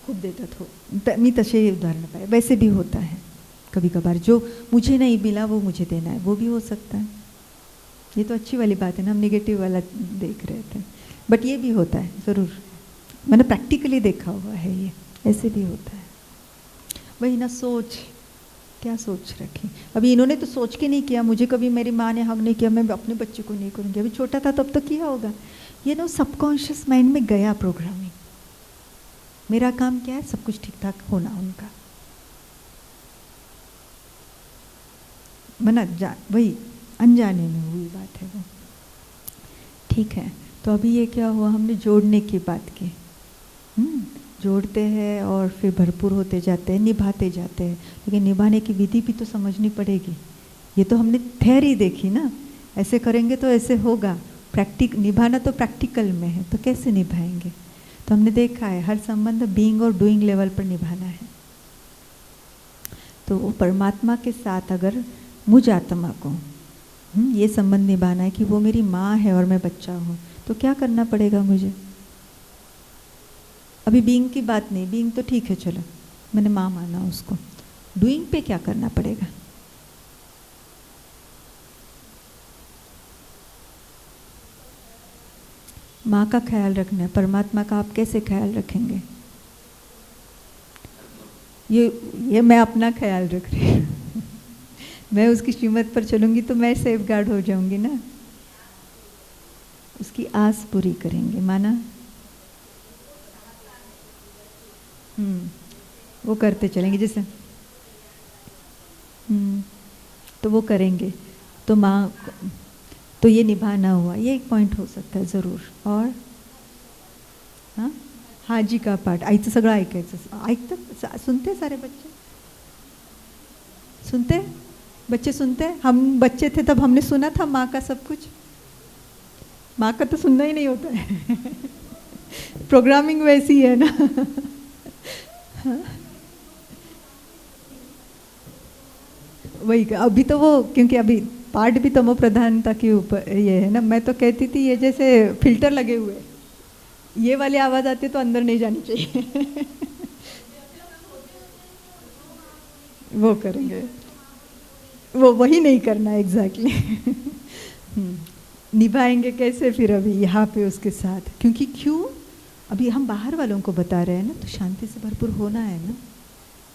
खूप देतात हो, मी तसे उदाहरण पाए। वैसे भी होता है कभी कभार, जो मुझे नहीं मिला वो मुझे देना है, वो भी हो सकता है। ये तो अच्छी वाली बात है ना, हम निगेटिव वाला देख रहे थे, बट ये भी होता है ज़रूर। मैंने प्रैक्टिकली देखा हुआ है, ये ऐसे भी होता है। वही ना, सोच, क्या सोच रखी। अभी इन्होंने तो सोच के नहीं किया, मुझे कभी मेरी माँ ने हक नहीं किया, मैं अपने बच्चे को नहीं करूँगी। अभी छोटा था तब तो किया होगा। ये ना सबकॉन्शियस माइंड में गया प्रोग्रामिंग। मेरा काम क्या है, सब कुछ ठीक ठाक होना उनका। मना वही अनजाने में हुई बात है वो। ठीक है, तो अभी ये क्या हुआ, हमने जोड़ने की बात की। जोड़ते हैं और फिर भरपूर होते जाते हैं, निभाते जाते हैं, लेकिन निभाने की विधि भी तो समझनी पड़ेगी। ये तो हमने थ्योरी देखी ना, ऐसे करेंगे तो ऐसे होगा। निभाना तो प्रैक्टिकल में है, तो कैसे निभाएंगे। तो हमने देखा है हर संबंध बीइंग और डूइंग लेवल पर निभाना है। तो वो परमात्मा के साथ अगर मुझ आत्मा को ये संबंध निभाना है कि वो मेरी माँ है और मैं बच्चा हूँ, तो क्या करना पड़ेगा मुझे। अभी बीइंग की बात नहीं, बीइंग तो ठीक है, चलो मैंने माँ माना उसको। डूइंग पे क्या करना पड़ेगा। माँ का ख्याल रखना है, परमात्मा का आप कैसे ख्याल रखेंगे। ये मैं अपना ख्याल रख रही हूँ। मैं उसकी श्रीमत पर चलूँगी तो मैं सेफ गार्ड हो जाऊँगी ना। उसकी आस पूरी करेंगे, माना। वो करते चलेंगे जैसे। तो वो करेंगे, तो माँ, तो ये निभाना हुआ, ये एक पॉइंट हो सकता है ज़रूर। और हाँ, हाजी का पाठ आईचं सगळं ऐकायचं। ऐकतात, सुनते सारे बच्चे, सुनते बच्चे सुनते। हम बच्चे थे तब हमने सुना था माँ का सब कुछ। माँ का तो सुनना ही नहीं होता है। प्रोग्रामिंग वैसी है ना। वही अभी तो वो, क्योंकि अभी पाठ भी तमो प्रधानता के ऊपर ये है ना। मैं तो कहती थी ये जैसे फिल्टर लगे हुए, ये वाली आवाज़ आती है तो अंदर नहीं जानी चाहिए। वो करेंगे, वो वही नहीं करना एग्जैक्टली। निभाएंगे कैसे फिर अभी यहाँ पे उसके साथ, क्योंकि क्यों अभी हम बाहर वालों को बता रहे हैं ना, तो शांति से भरपूर होना है ना,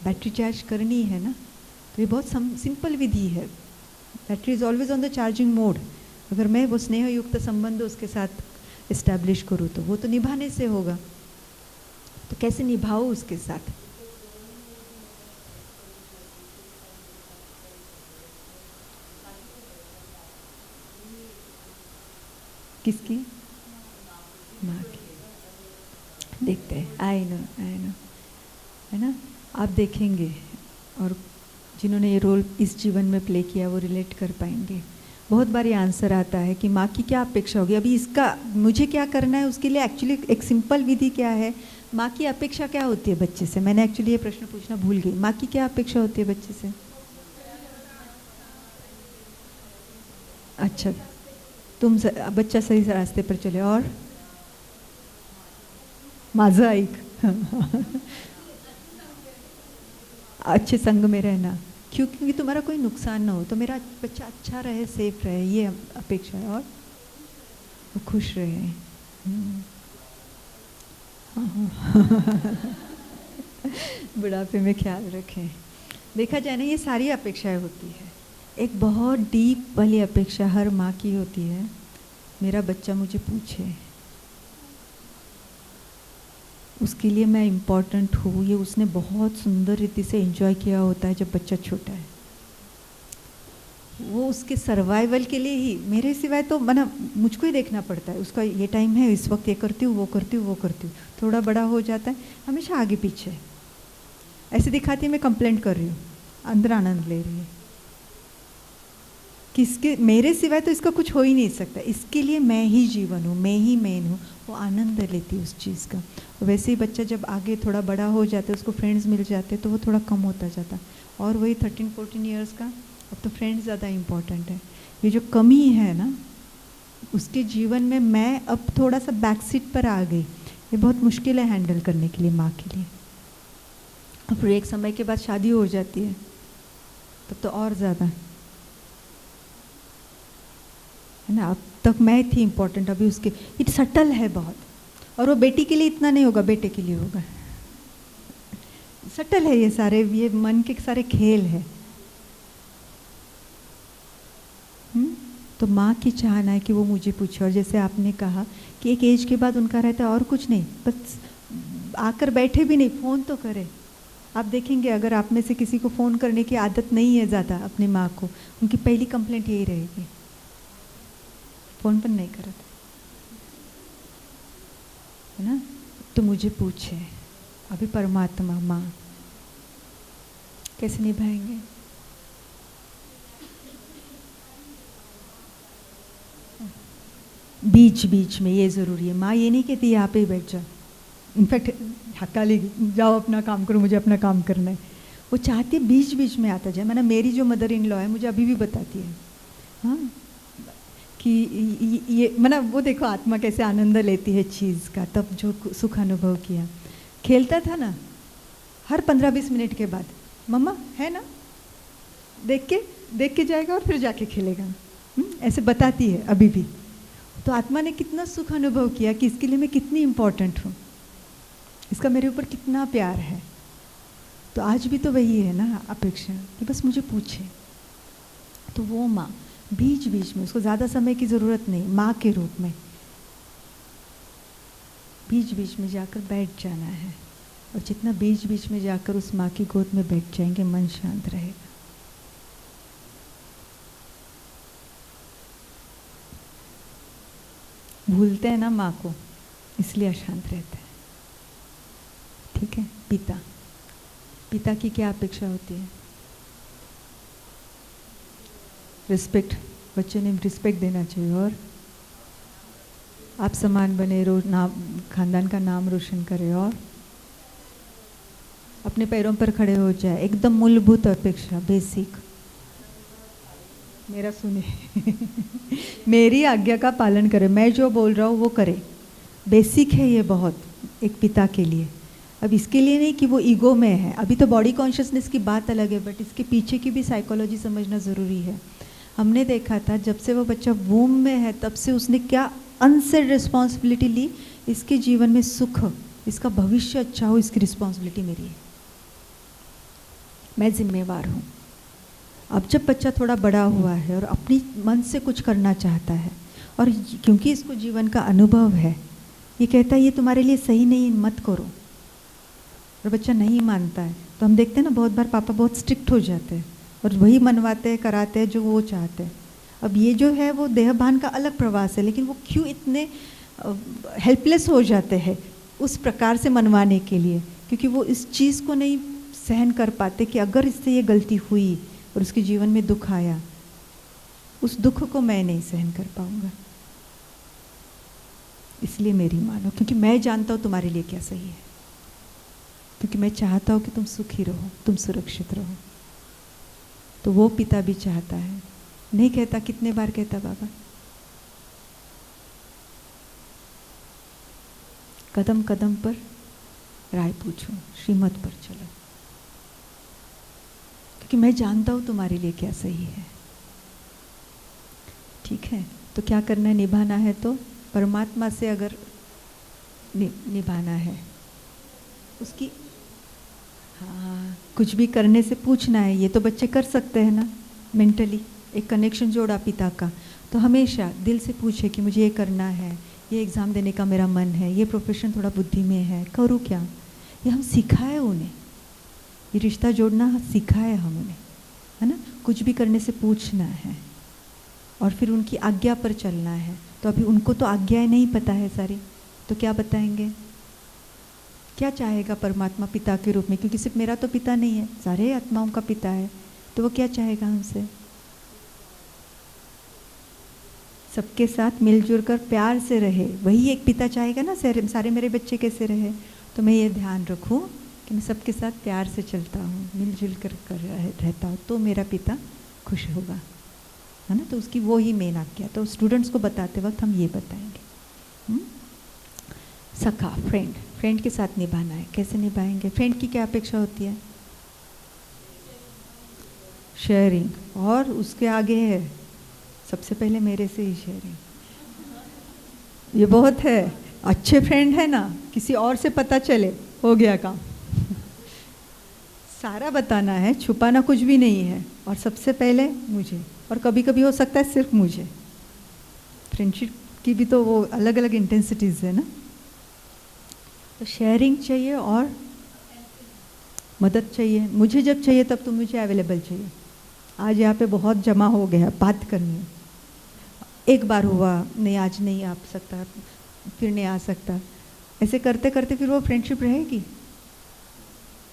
बैटरी चार्ज करनी है ना। तो ये बहुत सिंपल विधि है। Battery is always on the charging mode. अगर मैं वो स्नेह युक्त संबंध उसके साथ इस्टेब्लिश करूँ तो वो तो निभाने से होगा। तो कैसे निभाओ उसके साथ। किसकी, माँ की। देखते हैं, आई नो है ना। आप देखेंगे, और जिन्होंने ये रोल इस जीवन में प्ले किया वो रिलेट कर पाएंगे। बहुत बार ये आंसर आता है कि माँ की क्या अपेक्षा होगी। अभी इसका मुझे क्या करना है, उसके लिए एक्चुअली एक सिंपल विधि क्या है। माँ की अपेक्षा क्या होती है बच्चे से। मैंने एक्चुअली ये प्रश्न पूछना भूल गई। माँ की क्या अपेक्षा होती है बच्चे से। अच्छा, बच्चा सही रास्ते पर चले, और माझं ऐक। अच्छे संग में रहना, क्यों, क्योंकि तुम्हारा कोई नुकसान ना हो, तो मेरा बच्चा अच्छा रहे, सेफ रहे, ये अपेक्षा है। और वो खुश रहे। बुढ़ापे में ख्याल रखें। देखा जाए ना, ये सारी अपेक्षाएं होती है। एक बहुत डीप वाली अपेक्षा हर माँ की होती है, मेरा बच्चा मुझे पूछे, उसके लिए मैं इम्पॉर्टेंट हूँ। ये उसने बहुत सुंदर रीति से एंजॉय किया होता है जब बच्चा छोटा है। वो उसके सर्वाइवल के लिए ही, मेरे सिवाय तो मना मुझको ही देखना पड़ता है। उसका ये टाइम है, इस वक्त ये करती हूँ, वो करती हूँ, वो करती हूँ। थोड़ा बड़ा हो जाता है, हमेशा आगे पीछे ऐसे दिखाती है मैं कंप्लेंट कर रही हूँ, अंदर आनंद ले रही है। किसके, मेरे सिवाय तो इसका कुछ हो ही नहीं सकता। इसके लिए मैं ही जीवन हूँ, मैं ही मेन हूँ। वो आनंद लेती है उस चीज़ का। वैसे ही बच्चा जब आगे थोड़ा बड़ा हो जाता है, उसको फ्रेंड्स मिल जाते हैं, तो वो थोड़ा कम होता जाता। और वही 13-14 ईयर्स का, अब तो फ्रेंड्स ज़्यादा इम्पॉर्टेंट है। ये जो कमी है ना उसके जीवन में, मैं अब थोड़ा सा बैक सीट पर आ गई। ये बहुत मुश्किल है हैंडल करने के लिए माँ के लिए। और फिर एक समय के बाद शादी हो जाती है, तब तो और ज़्यादा है ना। अब तक मैं थी इम्पोर्टेंट, अभी उसके इट सटल है बहुत। और वो बेटी के लिए इतना नहीं होगा, बेटे के लिए होगा। सटल है ये सारे, ये मन के सारे खेल है। तो माँ की चाहना है कि वो मुझे पूछे। और जैसे आपने कहा कि एक एज के बाद उनका रहता है और कुछ नहीं, बस आकर बैठे भी नहीं, फ़ोन तो करे। आप देखेंगे अगर आप में से किसी को फ़ोन करने की आदत नहीं है ज़्यादा अपनी माँ को, उनकी पहली कंप्लेंट यही रहेगी, फ़ोन पर नहीं करते, है ना। तो मुझे पूछे, अभी परमात्मा माँ कैसे निभाएंगे? बीच बीच में ये ज़रूरी है। माँ ये नहीं कहती यहाँ पे ही बैठ जाओ, इनफैक्ट हक्का लेगी, जाओ अपना काम करो, मुझे अपना काम करना है। वो चाहती है बीच बीच में आता जाए। मैंने, मेरी जो मदर इन लॉ है मुझे अभी भी बताती है, हाँ, कि ये मतलब वो देखो आत्मा कैसे आनंद लेती है चीज़ का। तब जो सुख अनुभव किया, खेलता था ना, हर 15-20 मिनट के बाद मम्मा है ना, देख के जाएगा और फिर जाके खेलेगा। ऐसे बताती है अभी भी। तो आत्मा ने कितना सुख अनुभव किया कि इसके लिए मैं कितनी इम्पोर्टेंट हूँ, इसका मेरे ऊपर कितना प्यार है। तो आज भी तो वही है ना अपेक्षा, कि बस मुझे पूछे। तो वो माँ बीच बीच में, उसको ज़्यादा समय की ज़रूरत नहीं, माँ के रूप में बीच बीच में जाकर बैठ जाना है। और जितना बीच बीच में जाकर उस माँ की गोद में बैठ जाएंगे, मन शांत रहेगा। भूलते हैं ना माँ को, इसलिए अशांत रहते हैं। ठीक है। पिता की क्या अपेक्षा होती है? रिस्पेक्ट, बच्चे ने रिस्पेक्ट देना चाहिए। और आप समान बने, नाम, खानदान का नाम रोशन करें और अपने पैरों पर खड़े हो जाए। एकदम मूलभूत अपेक्षा, बेसिक। मेरा सुने मेरी आज्ञा का पालन करे, मैं जो बोल रहा हूँ वो करे। बेसिक है ये बहुत एक पिता के लिए। अब इसके लिए नहीं कि वो ईगो में है, अभी तो बॉडी कॉन्शियसनेस की बात अलग है, बट इसके पीछे की भी साइकोलॉजी समझना ज़रूरी है। हमने देखा था जब से वो बच्चा वूम में है तब से उसने क्या अनसेड रिस्पॉन्सिबिलिटी ली। इसके जीवन में सुख, इसका भविष्य अच्छा हो, इसकी रिस्पॉन्सिबिलिटी मेरी है, मैं जिम्मेवार हूँ। अब जब बच्चा थोड़ा बड़ा हुआ है और अपनी मन से कुछ करना चाहता है, और क्योंकि इसको जीवन का अनुभव है, ये कहता है ये तुम्हारे लिए सही नहीं, मत करो, और बच्चा नहीं मानता है, तो हम देखते हैं ना बहुत बार पापा बहुत स्ट्रिक्ट हो जाते हैं और वही मनवाते हैं, कराते हैं जो वो चाहते हैं। अब ये जो है वो देहभान का अलग प्रवास है, लेकिन वो क्यों इतने हेल्पलेस हो जाते हैं उस प्रकार से मनवाने के लिए? क्योंकि वो इस चीज़ को नहीं सहन कर पाते कि अगर इससे ये गलती हुई और उसके जीवन में दुख आया, उस दुख को मैं नहीं सहन कर पाऊंगा, इसलिए मेरी मानो, क्योंकि मैं जानता हूँ तुम्हारे लिए क्या सही है, क्योंकि मैं चाहता हूँ कि तुम सुखी रहो, तुम सुरक्षित रहो। तो वो पिता भी चाहता है, नहीं कहता, कितने बार कहता बाबा, कदम कदम पर राय पूछो, श्रीमत पर चलो, क्योंकि मैं जानता हूँ तुम्हारे लिए क्या सही है। ठीक है। तो क्या करना है? निभाना है तो परमात्मा से अगर निभाना है, उसकी, हाँ, कुछ भी करने से पूछना है। ये तो बच्चे कर सकते हैं ना, मेंटली एक कनेक्शन जोड़ा पिता का, तो हमेशा दिल से पूछे कि मुझे ये करना है, ये एग्ज़ाम देने का मेरा मन है, ये प्रोफेशन थोड़ा बुद्धि में है, करूँ क्या? ये हम सिखाए उन्हें, ये रिश्ता जोड़ना सिखाए हम उन्हें, है ना। कुछ भी करने से पूछना है और फिर उनकी आज्ञा पर चलना है। तो अभी उनको तो आज्ञाएं नहीं पता है सारी, तो क्या बताएंगे? क्या चाहेगा परमात्मा पिता के रूप में? क्योंकि सिर्फ मेरा तो पिता नहीं है, सारे आत्माओं का पिता है, तो वो क्या चाहेगा हमसे? सबके साथ मिलजुल कर प्यार से रहे, वही एक पिता चाहेगा ना सारे मेरे बच्चे कैसे रहे। तो मैं ये ध्यान रखूं कि मैं सबके साथ प्यार से चलता हूँ, मिलजुल कर रहता हूँ, तो मेरा पिता खुश होगा, है ना। तो उसकी वो ही मेन आज्ञा। तो स्टूडेंट्स को बताते वक्त हम ये बताएंगे। सखा, फ्रेंड के साथ निभाना है। कैसे निभाएंगे? फ्रेंड की क्या अपेक्षा होती है? शेयरिंग, और उसके आगे है सबसे पहले मेरे से ही शेयरिंग। ये बहुत है। अच्छे फ्रेंड है ना, किसी और से पता चले हो गया काम। सारा बताना है, छुपाना कुछ भी नहीं है, और सबसे पहले मुझे, और कभी कभी हो सकता है सिर्फ मुझे। फ्रेंडशिप की भी तो वो अलग अलग इंटेंसिटीज़ है ना। तो शेयरिंग चाहिए और मदद चाहिए। मुझे जब चाहिए तब तो मुझे अवेलेबल चाहिए। आज यहाँ पे बहुत जमा हो गया बात करनी, एक बार हुआ नहीं, आज नहीं आ सकता, फिर नहीं आ सकता, ऐसे करते करते फिर वो फ्रेंडशिप रहेगी?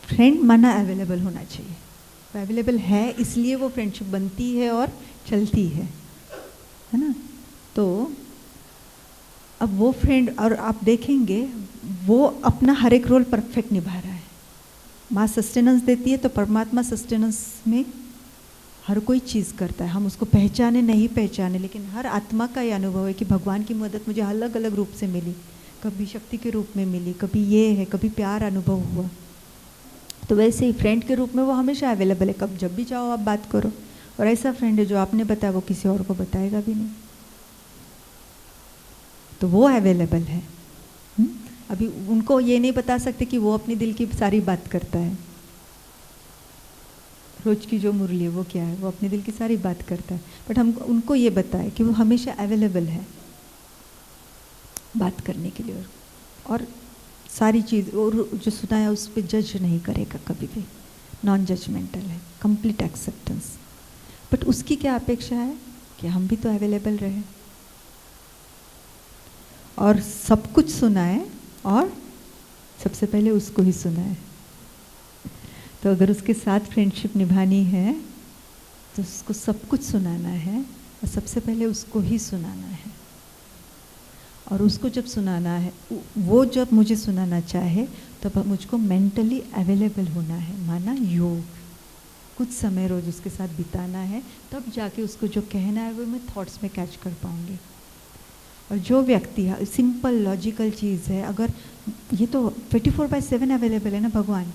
फ्रेंड माना अवेलेबल होना चाहिए। अवेलेबल है इसलिए वो फ्रेंडशिप बनती है और चलती है ना। तो अब वो फ्रेंड, और आप देखेंगे वो अपना हर एक रोल परफेक्ट निभा रहा है। माँ सस्टेनेंस देती है तो परमात्मा सस्टेनेंस में हर कोई चीज़ करता है। हम उसको पहचाने नहीं पहचाने, लेकिन हर आत्मा का ये अनुभव है कि भगवान की मदद मुझे अलग अलग रूप से मिली। कभी शक्ति के रूप में मिली, कभी ये है, कभी प्यार अनुभव हुआ। तो वैसे ही फ्रेंड के रूप में वो हमेशा अवेलेबल है, कब जब भी चाहो आप बात करो। और ऐसा फ्रेंड है जो आपने बताया वो किसी और को बताएगा भी नहीं, तो वो अवेलेबल है। अभी उनको ये नहीं बता सकते कि वो अपने दिल की सारी बात करता है। रोज की जो मुरली है वो क्या है, वो अपने दिल की सारी बात करता है, बट हम उनको ये बताए कि वो हमेशा अवेलेबल है बात करने के लिए। और सारी चीज़ और जो सुनाया उस पर जज नहीं करेगा कभी भी, नॉन जजमेंटल है, कंप्लीट एक्सेप्टेंस। बट उसकी क्या अपेक्षा है कि हम भी तो अवेलेबल रहे और सब कुछ सुनाए, और सबसे पहले उसको ही सुनाए। तो अगर उसके साथ फ्रेंडशिप निभानी है तो उसको सब कुछ सुनाना है, और सबसे पहले उसको ही सुनाना है। और उसको जब सुनाना है, वो जब मुझे सुनाना चाहे तब मुझको मेंटली अवेलेबल होना है, माना योग। कुछ समय रोज उसके साथ बिताना है, तब जाके उसको जो कहना है वो मैं थॉट्स में कैच कर पाऊँगी। और जो व्यक्ति सिंपल लॉजिकल चीज़ है, अगर ये तो 24/7 अवेलेबल है ना भगवान।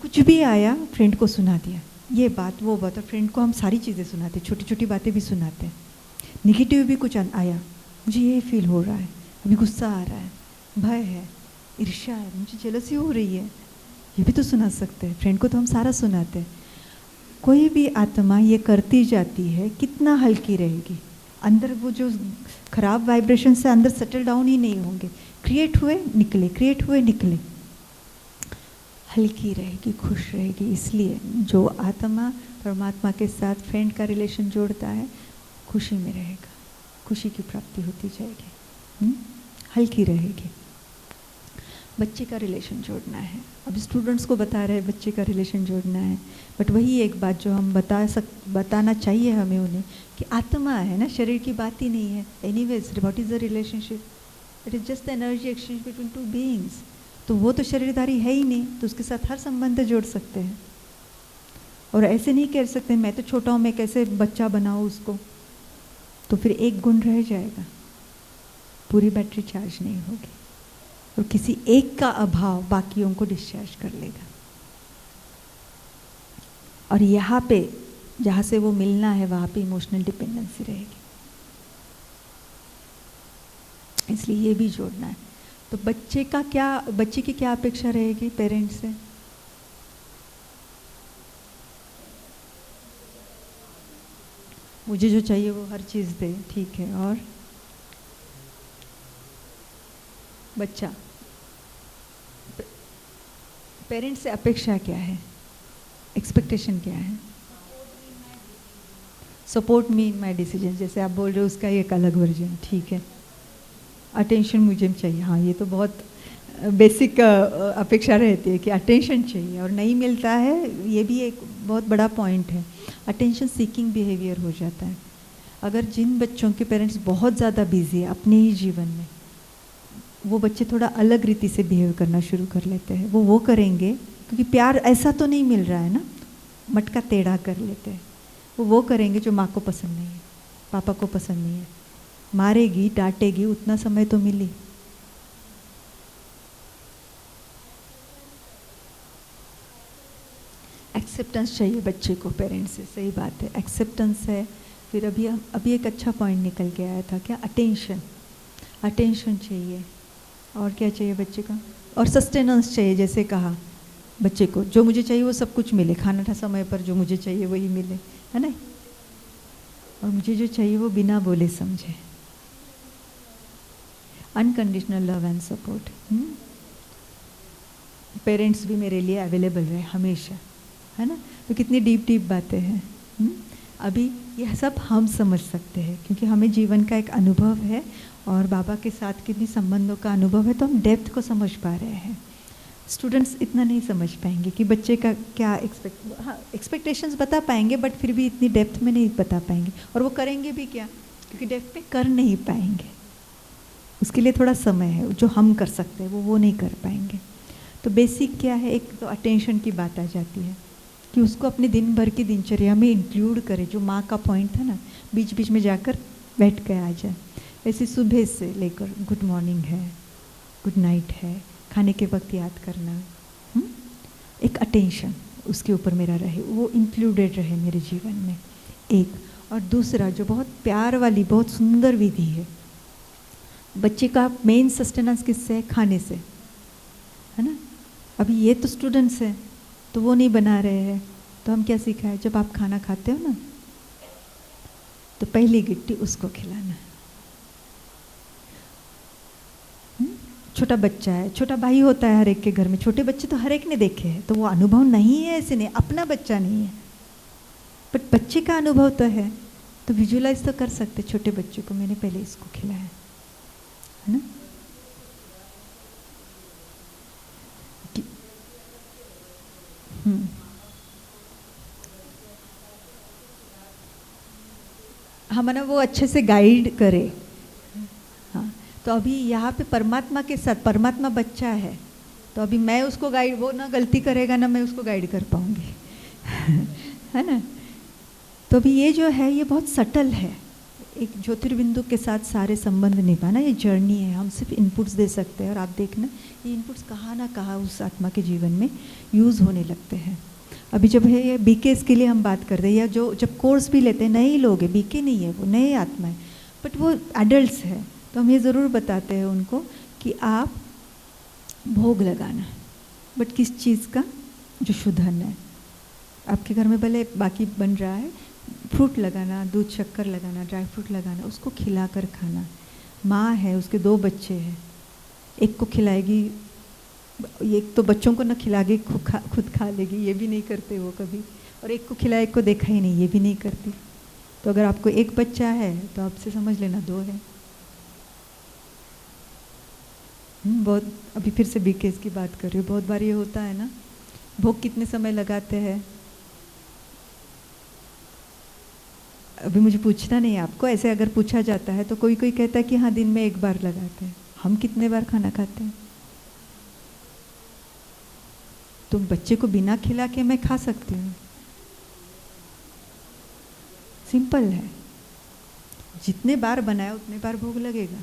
कुछ भी आया फ्रेंड को सुना दिया, ये बात वो बात, और फ्रेंड को हम सारी चीज़ें सुनाते, छोटी छोटी बातें भी सुनाते हैं। निगेटिव भी कुछ आया, मुझे ये फील हो रहा है, अभी गुस्सा आ रहा है, भय है, ईर्ष्या है, मुझे जेलसी हो रही है, ये भी तो सुना सकते हैं। फ्रेंड को तो हम सारा सुनाते हैं। कोई भी आत्मा ये करती जाती है, कितना हल्की रहेगी अंदर, वो जो खराब वाइब्रेशन से अंदर सेटल डाउन ही नहीं होंगे, क्रिएट हुए निकले, क्रिएट हुए निकले, हल्की रहेगी, खुश रहेगी। इसलिए जो आत्मा परमात्मा के साथ फ्रेंड का रिलेशन जोड़ता है, खुशी में रहेगा, खुशी की प्राप्ति होती जाएगी, हल्की रहेगी। बच्चे का रिलेशन जोड़ना है, अब स्टूडेंट्स को बता रहे हैं बच्चे का रिलेशन जोड़ना है, बट वही एक बात जो हम बताना चाहिए हमें उन्हें कि आत्मा है ना, शरीर की बात ही नहीं है। Anyways what is the relationship? It is just the energy exchange between to beings. तो वो तो शरीरधारी है ही नहीं, तो उसके साथ हर संबंध जोड़ सकते हैं। और ऐसे नहीं कह सकते मैं तो छोटा हूँ, मैं कैसे बच्चा बनाऊँ उसको, तो फिर एक गुण रह जाएगा, पूरी बैटरी चार्ज नहीं होगी, और किसी एक का अभाव बाकियों को डिस्चार्ज कर लेगा। और यहाँ पे जहाँ से वो मिलना है वहाँ पे इमोशनल डिपेंडेंसी रहेगी, इसलिए ये भी जोड़ना है। तो बच्चे की क्या अपेक्षा रहेगी पेरेंट्स से? मुझे जो चाहिए वो हर चीज़ दे, ठीक है। और बच्चा, पेरेंट्स से अपेक्षा क्या है, एक्सपेक्टेशन क्या है? Support me in my decision, जैसे आप बोल रहे हो उसका एक अलग वर्जन, ठीक है। अटेंशन मुझे चाहिए, हाँ ये तो बहुत बेसिक अपेक्षा रहती है कि अटेंशन चाहिए और नहीं मिलता है, ये भी एक बहुत बड़ा पॉइंट है। अटेंशन सीकिंग बिहेवियर हो जाता है। अगर जिन बच्चों के पेरेंट्स बहुत ज़्यादा बिजी है अपने ही जीवन में, वो बच्चे थोड़ा अलग रीति से बिहेव करना शुरू कर लेते हैं। वो करेंगे क्योंकि प्यार ऐसा तो नहीं मिल रहा है ना, मटका टेढ़ा कर लेते हैं। वो करेंगे जो माँ को पसंद नहीं है, पापा को पसंद नहीं है। मारेगी, डांटेगी, उतना समय तो मिली। एक्सेप्टेंस चाहिए बच्चे को पेरेंट्स से, सही बात है, एक्सेप्टेंस है। फिर अभी एक अच्छा पॉइंट निकल के आया था, क्या? अटेंशन चाहिए। और क्या चाहिए बच्चे का? और सस्टेनेंस चाहिए, जैसे कहा बच्चे को जो मुझे चाहिए वो सब कुछ मिले, खाना था समय पर, जो मुझे चाहिए वही मिले, है ना। और मुझे जो चाहिए वो बिना बोले समझे। Unconditional love and support. Parents भी मेरे लिए अवेलेबल रहे हमेशा, है ना। तो कितनी डीप बातें हैं। अभी यह सब हम समझ सकते हैं क्योंकि हमें जीवन का एक अनुभव है और बाबा के साथ कितनी संबंधों का अनुभव है, तो हम डेप्थ को समझ पा रहे हैं। स्टूडेंट्स इतना नहीं समझ पाएंगे कि बच्चे का क्या एक्सपेक्टेशंस बता पाएंगे, बट फिर भी इतनी डेप्थ में नहीं बता पाएंगे। और वो करेंगे भी क्या, क्योंकि डेप्थ में कर नहीं पाएंगे। उसके लिए थोड़ा समय है, जो हम कर सकते हैं वो नहीं कर पाएंगे। तो बेसिक क्या है, एक तो अटेंशन की बात आ जाती है कि उसको अपने दिन भर की दिनचर्या में इंक्लूड करे। जो माँ का पॉइंट था ना, बीच बीच में जाकर बैठ के आ जाए। ऐसे सुबह से लेकर गुड मॉर्निंग है, गुड नाइट है, खाने के वक्त याद करना, एक अटेंशन उसके ऊपर मेरा रहे, वो इंक्लूडेड रहे मेरे जीवन में, एक। और दूसरा जो बहुत प्यार वाली बहुत सुंदर विधि है, बच्चे का मेन सस्टेनेंस किससे है? खाने से, है ना। अभी ये तो स्टूडेंट्स हैं तो वो नहीं बना रहे हैं, तो हम क्या सिखाए? जब आप खाना खाते हो ना तो पहली गिट्टी उसको खिलाना। छोटा बच्चा है, छोटा भाई होता है हर एक के घर में, छोटे बच्चे तो हर एक ने देखे हैं, तो वो अनुभव नहीं है, ऐसे नहीं, अपना बच्चा नहीं है, बट बच्चे का अनुभव तो है। तो विजुअलाइज तो कर सकते, छोटे बच्चों को मैंने पहले इसको खिलाया, है ना। हम ना वो अच्छे से गाइड करे। हाँ, तो अभी यहाँ पे परमात्मा के साथ, परमात्मा बच्चा है, तो अभी मैं उसको गाइड, वो ना गलती करेगा ना मैं उसको गाइड कर पाऊंगी है ना। तो अभी ये जो है ये बहुत सटल है, एक ज्योतिर्बिंदु के साथ सारे संबंध निभाना, ये जर्नी है। हम सिर्फ इनपुट्स दे सकते हैं और आप देखना ये इनपुट्स कहाँ ना कहाँ उस आत्मा के जीवन में यूज़ होने लगते हैं। अभी जब है ये बीकेस के लिए हम बात करते हैं, या जो जब कोर्स भी लेते हैं, नए लोग हैं, बीके नहीं है, वो नए आत्मा है, बट वो एडल्ट्स है, तो हम ये ज़रूर बताते हैं उनको कि आप भोग लगाना, बट किस चीज़ का? जो शुद्ध अन्न है। आपके घर में भले बाकी बन रहा है, फ्रूट लगाना, दूध शक्कर लगाना, ड्राई फ्रूट लगाना, उसको खिला कर खाना। माँ है, उसके 2 बच्चे हैं, एक को खिलाएगी, एक तो बच्चों को न खिला के खुद खा लेगी, ये भी नहीं करते वो कभी, और एक को खिलाए, एक को देखा ही नहीं, ये भी नहीं करती। तो अगर आपको एक बच्चा है तो आपसे समझ लेना 2 है। बहुत अभी फिर से बीकेस की बात कर रही हूँ, बहुत बार ये होता है ना, भोग कितने समय लगाते हैं, अभी मुझे पूछना नहीं है आपको, ऐसे अगर पूछा जाता है तो कोई कोई कहता है कि हाँ दिन में 1 बार लगाते हैं। हम कितने बार खाना खाते हैं? तो बच्चे को बिना खिला के मैं खा सकती हूँ, सिंपल है। जितने बार बनाया उतने बार भोग लगेगा।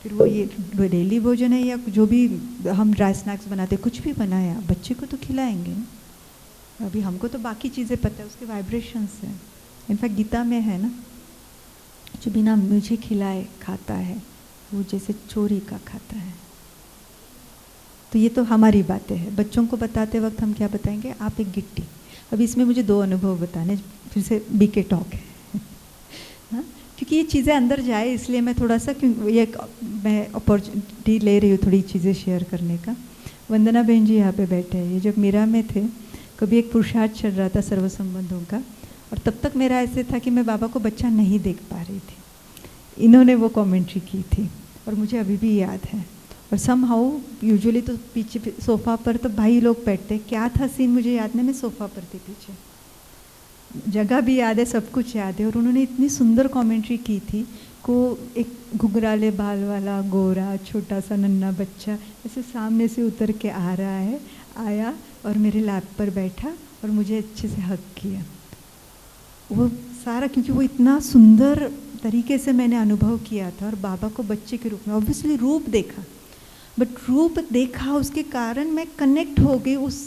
फिर वो ये डेली भोजन है या जो भी हम ड्राई स्नैक्स बनाते, कुछ भी बनाया, बच्चे को तो खिलाएंगे ना। अभी हमको तो बाकी चीज़ें पता है, उसके वाइब्रेशंस हैं। इनफैक्ट गीता में है ना, जो बिना मुझे खिलाए खाता है वो जैसे चोरी का खाता है। तो ये तो हमारी बातें हैं। बच्चों को बताते वक्त हम क्या बताएंगे? आप एक गिट्टी। अभी इसमें मुझे 2 अनुभव बताने, फिर से बीके टॉक है हाँ, क्योंकि ये चीज़ें अंदर जाए इसलिए मैं थोड़ा सा ये मैं अपॉर्चुनिटी ले रही हूँ थोड़ी चीज़ें शेयर करने का। वंदना बहन जी यहाँ पे बैठे हैं, ये जब मीरा में थे कभी एक पुरुषार्थ चल रहा था सर्व संबंधों का, और तब तक मेरा ऐसे था कि मैं बाबा को बच्चा नहीं देख पा रही थी। इन्होंने वो कमेंट्री की थी और मुझे अभी भी याद है। और सम हाउ यूजुअली तो पीछे सोफ़ा पर तो भाई लोग बैठते, क्या था सीन मुझे याद नहीं, मैं सोफ़ा पर थी पीछे, जगह भी याद है, सब कुछ याद है। और उन्होंने इतनी सुंदर कमेंट्री की थी को एक घुघराले बाल वाला गोरा छोटा सा नन्हा बच्चा ऐसे सामने से उतर के आ रहा है, आया और मेरे लैप पर बैठा और मुझे अच्छे से हग किया। वो सारा क्योंकि वो इतना सुंदर तरीके से मैंने अनुभव किया था, और बाबा को बच्चे के रूप में ऑब्वियसली रूप देखा, बट रूप देखा उसके कारण मैं कनेक्ट हो गई उस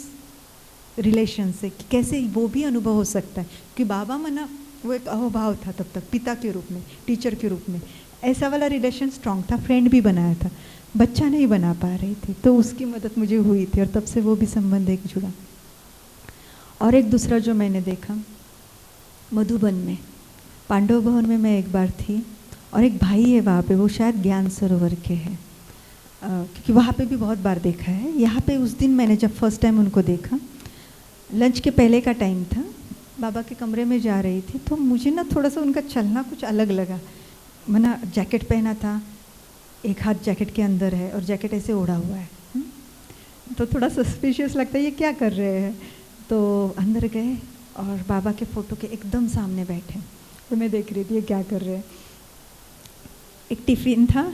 रिलेशन से कि कैसे वो भी अनुभव हो सकता है। कि बाबा मना वो एक अहोभाव था तब तक, पिता के रूप में, टीचर के रूप में, ऐसा वाला रिलेशन स्ट्रांग था, फ्रेंड भी बनाया था, बच्चा नहीं बना पा रही थी, तो उसकी मदद मुझे हुई थी और तब से वो भी संबंध एक जुड़ा। और एक दूसरा जो मैंने देखा मधुबन में, पांडव भवन में मैं एक बार थी, और एक भाई है वहाँ पे, वो शायद ज्ञान सरोवर के हैं, क्योंकि वहाँ पे भी बहुत बार देखा है। यहाँ पे उस दिन मैंने जब फर्स्ट टाइम उनको देखा, लंच के पहले का टाइम था, बाबा के कमरे में जा रही थी, तो मुझे ना थोड़ा सा उनका चलना कुछ अलग लगा। मैंने जैकेट पहना था, एक हाथ जैकेट के अंदर है और जैकेट ऐसे ओढ़ा हुआ है, तो थोड़ा सस्पिशियस लगता है ये क्या कर रहे हैं। तो अंदर गए और बाबा के फ़ोटो के एकदम सामने बैठे, तो मैं देख रही थी ये क्या कर रहे हैं। एक टिफ़िन था,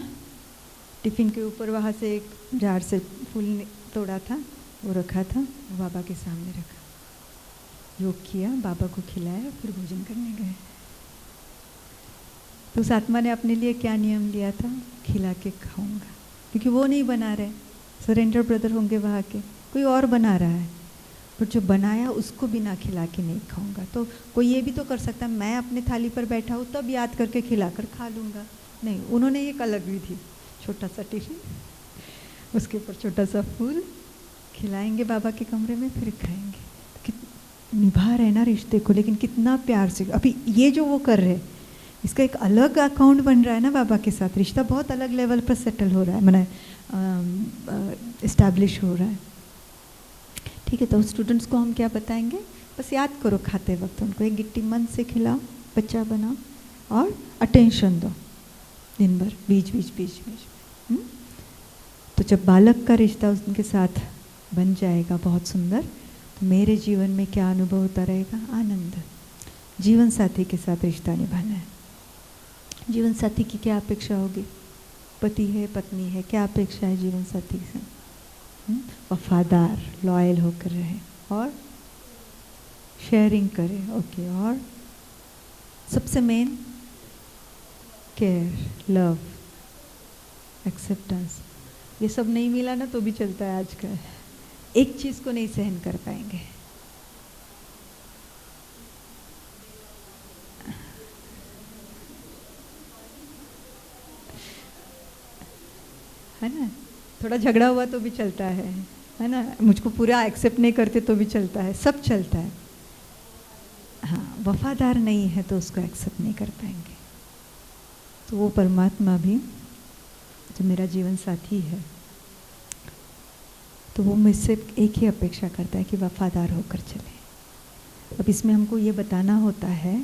टिफ़िन के ऊपर वहाँ से एक जार से फूल तोड़ा था, वो रखा था, वो बाबा के सामने रखा, योग किया, बाबा को खिलाया, फिर भोजन करने गए। तो उस आत्मा ने अपने लिए क्या नियम लिया था, खिला के खाऊंगा, क्योंकि वो नहीं बना रहे, सरेंडर ब्रदर होंगे वहाँ के, कोई और बना रहा है, पर जो बनाया उसको बिना खिला के नहीं खाऊंगा। तो कोई ये भी तो कर सकता है मैं अपने थाली पर बैठा हूँ तब याद करके खिला कर खा लूँगा, नहीं, उन्होंने एक अलग विधि, छोटा सा टिफिन, उसके ऊपर छोटा सा फूल, खिलाएंगे बाबा के कमरे में, फिर खाएंगे। निभा रहे ना रिश्ते को, लेकिन कितना प्यार से। अभी ये जो वो कर रहे, इसका एक अलग अकाउंट बन रहा है ना बाबा के साथ, रिश्ता बहुत अलग लेवल पर सेटल हो रहा है, मैंने इस्टेब्लिश हो रहा है। ठीक है, तो स्टूडेंट्स को हम क्या बताएंगे, बस याद करो खाते वक्त उनको एक गिट्टी मन से खिलाओ, बच्चा बनाओ और अटेंशन दो दिन भर, बीच बीच बीच बीच। तो जब बालक का रिश्ता उनके साथ बन जाएगा बहुत सुंदर, तो मेरे जीवन में क्या अनुभव होता रहेगा, आनंद। जीवन साथी के साथ रिश्ता निभाना है, जीवन साथी की क्या अपेक्षा होगी, पति है पत्नी है, क्या अपेक्षा है जीवन साथी से, वफादार लॉयल होकर रहे और शेयरिंग करें, ओके, और सबसे मेन केयर, लव, एक्सेप्टेंस। ये सब नहीं मिला ना तो भी चलता है आज का, एक चीज़ को नहीं सहन कर पाएंगे, है ना, थोड़ा झगड़ा हुआ तो भी चलता है ना, मुझको पूरा एक्सेप्ट नहीं करते तो भी चलता है, सब चलता है। हाँ, वफादार नहीं है तो उसको एक्सेप्ट नहीं कर पाएंगे। तो वो परमात्मा भी जो मेरा जीवन साथी है, तो वो मुझसे एक ही अपेक्षा करता है कि वफादार होकर चले। अब इसमें हमको ये बताना होता है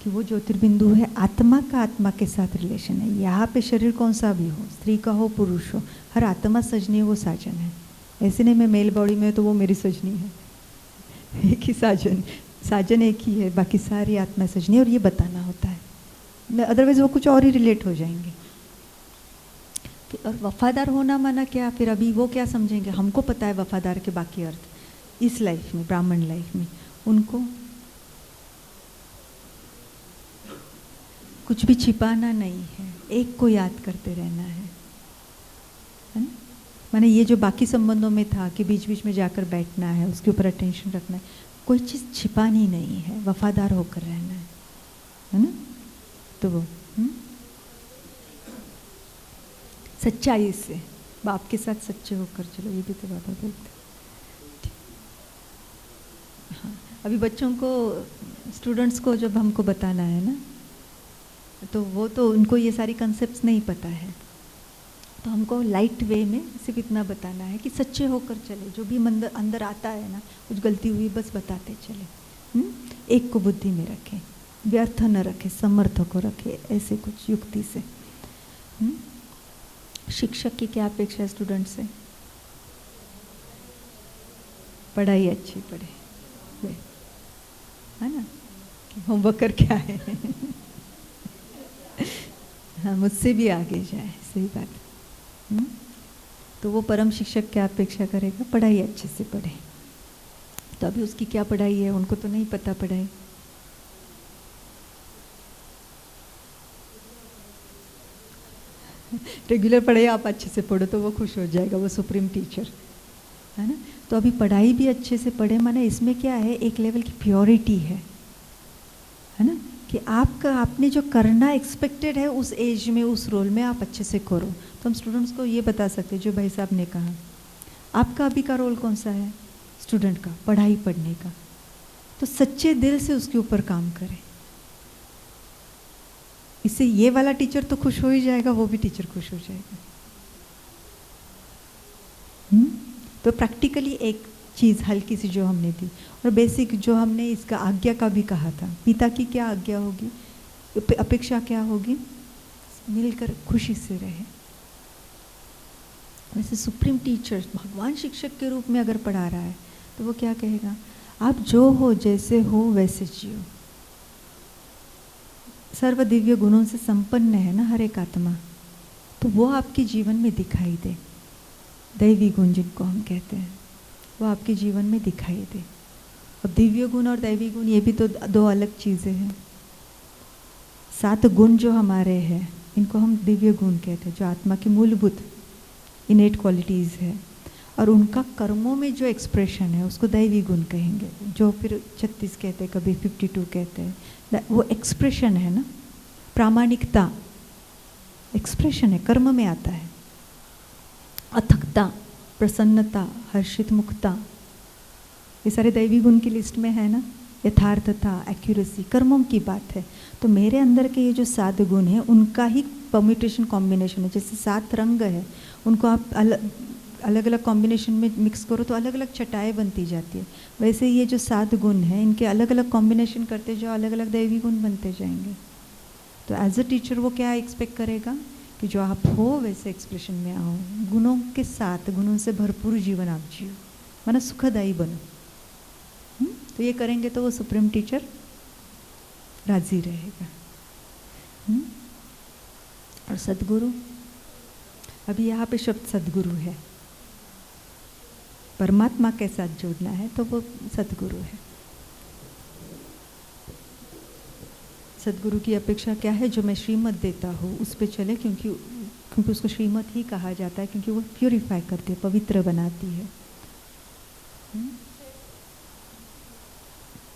कि वो ज्योतिर्बिंदु है, आत्मा का आत्मा के साथ रिलेशन है। यहाँ पे शरीर कौन सा भी हो, स्त्री का हो पुरुष हो, हर आत्मा सजनी वो साजन है। ऐसे नहीं मैं मेल बॉडी में है तो वो मेरी सजनी है, एक ही साजन, साजन एक ही है, बाकी सारी आत्मा सजनी, और ये बताना होता है, अदरवाइज वो कुछ और ही रिलेट हो जाएंगे। और वफादार होना माना क्या, फिर अभी वो क्या समझेंगे, हमको पता है वफादार के बाकी अर्थ इस लाइफ में, ब्राह्मण लाइफ में, उनको कुछ भी छिपाना नहीं है, एक को याद करते रहना है ना। माने ये जो बाकी संबंधों में था कि बीच बीच में जाकर बैठना है, उसके ऊपर अटेंशन रखना है, कोई चीज़ छिपानी नहीं है, वफादार होकर रहना है ना। तो वो सच्चाई से बाप के साथ सच्चे होकर चलो, ये भी तो बाबा बोलते। हाँ, अभी बच्चों को, स्टूडेंट्स को जब हमको बताना है ना, तो वो तो उनको ये सारी कंसेप्ट्स नहीं पता है। तो हमको लाइट वे में सिर्फ इतना बताना है कि सच्चे होकर चले, जो भी अंदर आता है ना, कुछ गलती हुई बस बताते चले। एक को बुद्धि में रखें, व्यर्थ न रखे, समर्थ को रखे, ऐसे कुछ युक्ति से। शिक्षक की क्या अपेक्षा है स्टूडेंट से? पढ़ाई अच्छी पढ़े, है ना, होमवर्क कर क्या है हाँ, मुझसे भी आगे जाए, सही बात। तो वो परम शिक्षक क्या अपेक्षा करेगा? पढ़ाई अच्छे से पढ़े। तो अभी उसकी क्या पढ़ाई है, उनको तो नहीं पता पढ़ाई। रेगुलर पढ़ाई आप अच्छे से पढ़ो तो वो खुश हो जाएगा, वो सुप्रीम टीचर, है ना। तो अभी पढ़ाई भी अच्छे से पढ़े, माने इसमें क्या है, एक लेवल की प्योरिटी है ना, कि आपका आपने जो करना एक्सपेक्टेड है उस एज में, उस रोल में आप अच्छे से करो। तो हम स्टूडेंट्स को ये बता सकते हैं, जो भाई साहब ने कहा, आपका अभी का रोल कौन सा है स्टूडेंट का? पढ़ाई पढ़ने का। तो सच्चे दिल से उसके ऊपर काम करें। इससे ये वाला टीचर तो खुश हो ही जाएगा, वो भी टीचर खुश हो जाएगा। तो प्रैक्टिकली एक चीज़ हल्की सी जो हमने दी, और बेसिक जो हमने इसका आज्ञा का भी कहा था, पिता की क्या आज्ञा होगी, अपेक्षा क्या होगी? मिलकर खुशी से रहे। वैसे सुप्रीम टीचर भगवान शिक्षक के रूप में अगर पढ़ा रहा है तो वो क्या कहेगा? आप जो हो, जैसे हो वैसे जियो। सर्व दिव्य गुणों से संपन्न है ना हर एक आत्मा, तो वो आपके जीवन में दिखाई दे। दैवी गुण जिनको हम कहते हैं, वो आपके जीवन में दिखाई दे। अब दिव्य गुण और दैवी गुण ये भी तो दो अलग चीज़ें हैं। 7 गुण जो हमारे हैं, इनको हम दिव्य गुण कहते हैं, जो आत्मा की मूलभूत इनेट क्वालिटीज़ है, और उनका कर्मों में जो एक्सप्रेशन है उसको दैवी गुण कहेंगे, जो फिर 36 कहते हैं, कभी 52 कहते हैं। वो एक्सप्रेशन है ना, प्रामाणिकता एक्सप्रेशन है, कर्म में आता है। अथकता, प्रसन्नता, हर्षित मुक्ता, ये सारे दैवी गुण की लिस्ट में है ना। यथार्थता, एक्यूरेसी, कर्मों की बात है। तो मेरे अंदर के ये जो 7 गुण हैं, उनका ही परम्यूटेशन कॉम्बिनेशन है। जैसे 7 रंग है, उनको आप अलग अलग कॉम्बिनेशन में मिक्स करो तो अलग अलग छटाएँ बनती जाती है। वैसे ये जो 7 गुण हैं, इनके अलग अलग कॉम्बिनेशन करते जाओ, अलग अलग दैवी गुण बनते जाएंगे। तो एज अ टीचर वो क्या एक्सपेक्ट करेगा कि जो आप हो वैसे एक्सप्रेशन में आओ, गुणों के साथ, गुणों से भरपूर जीवन आप जियो, माना सुखदायी बनो। तो ये करेंगे तो वो सुप्रीम टीचर राजी रहेगा। और सद्गुरु, अभी यहाँ पे शब्द सद्गुरु है, परमात्मा के साथ जोड़ना है तो वो सद्गुरु है। सद्गुरु की अपेक्षा क्या है? जो मैं श्रीमत देता हूँ उस पे चले, क्योंकि उसको श्रीमत ही कहा जाता है, क्योंकि वो प्यूरिफाई करती है, पवित्र बनाती है।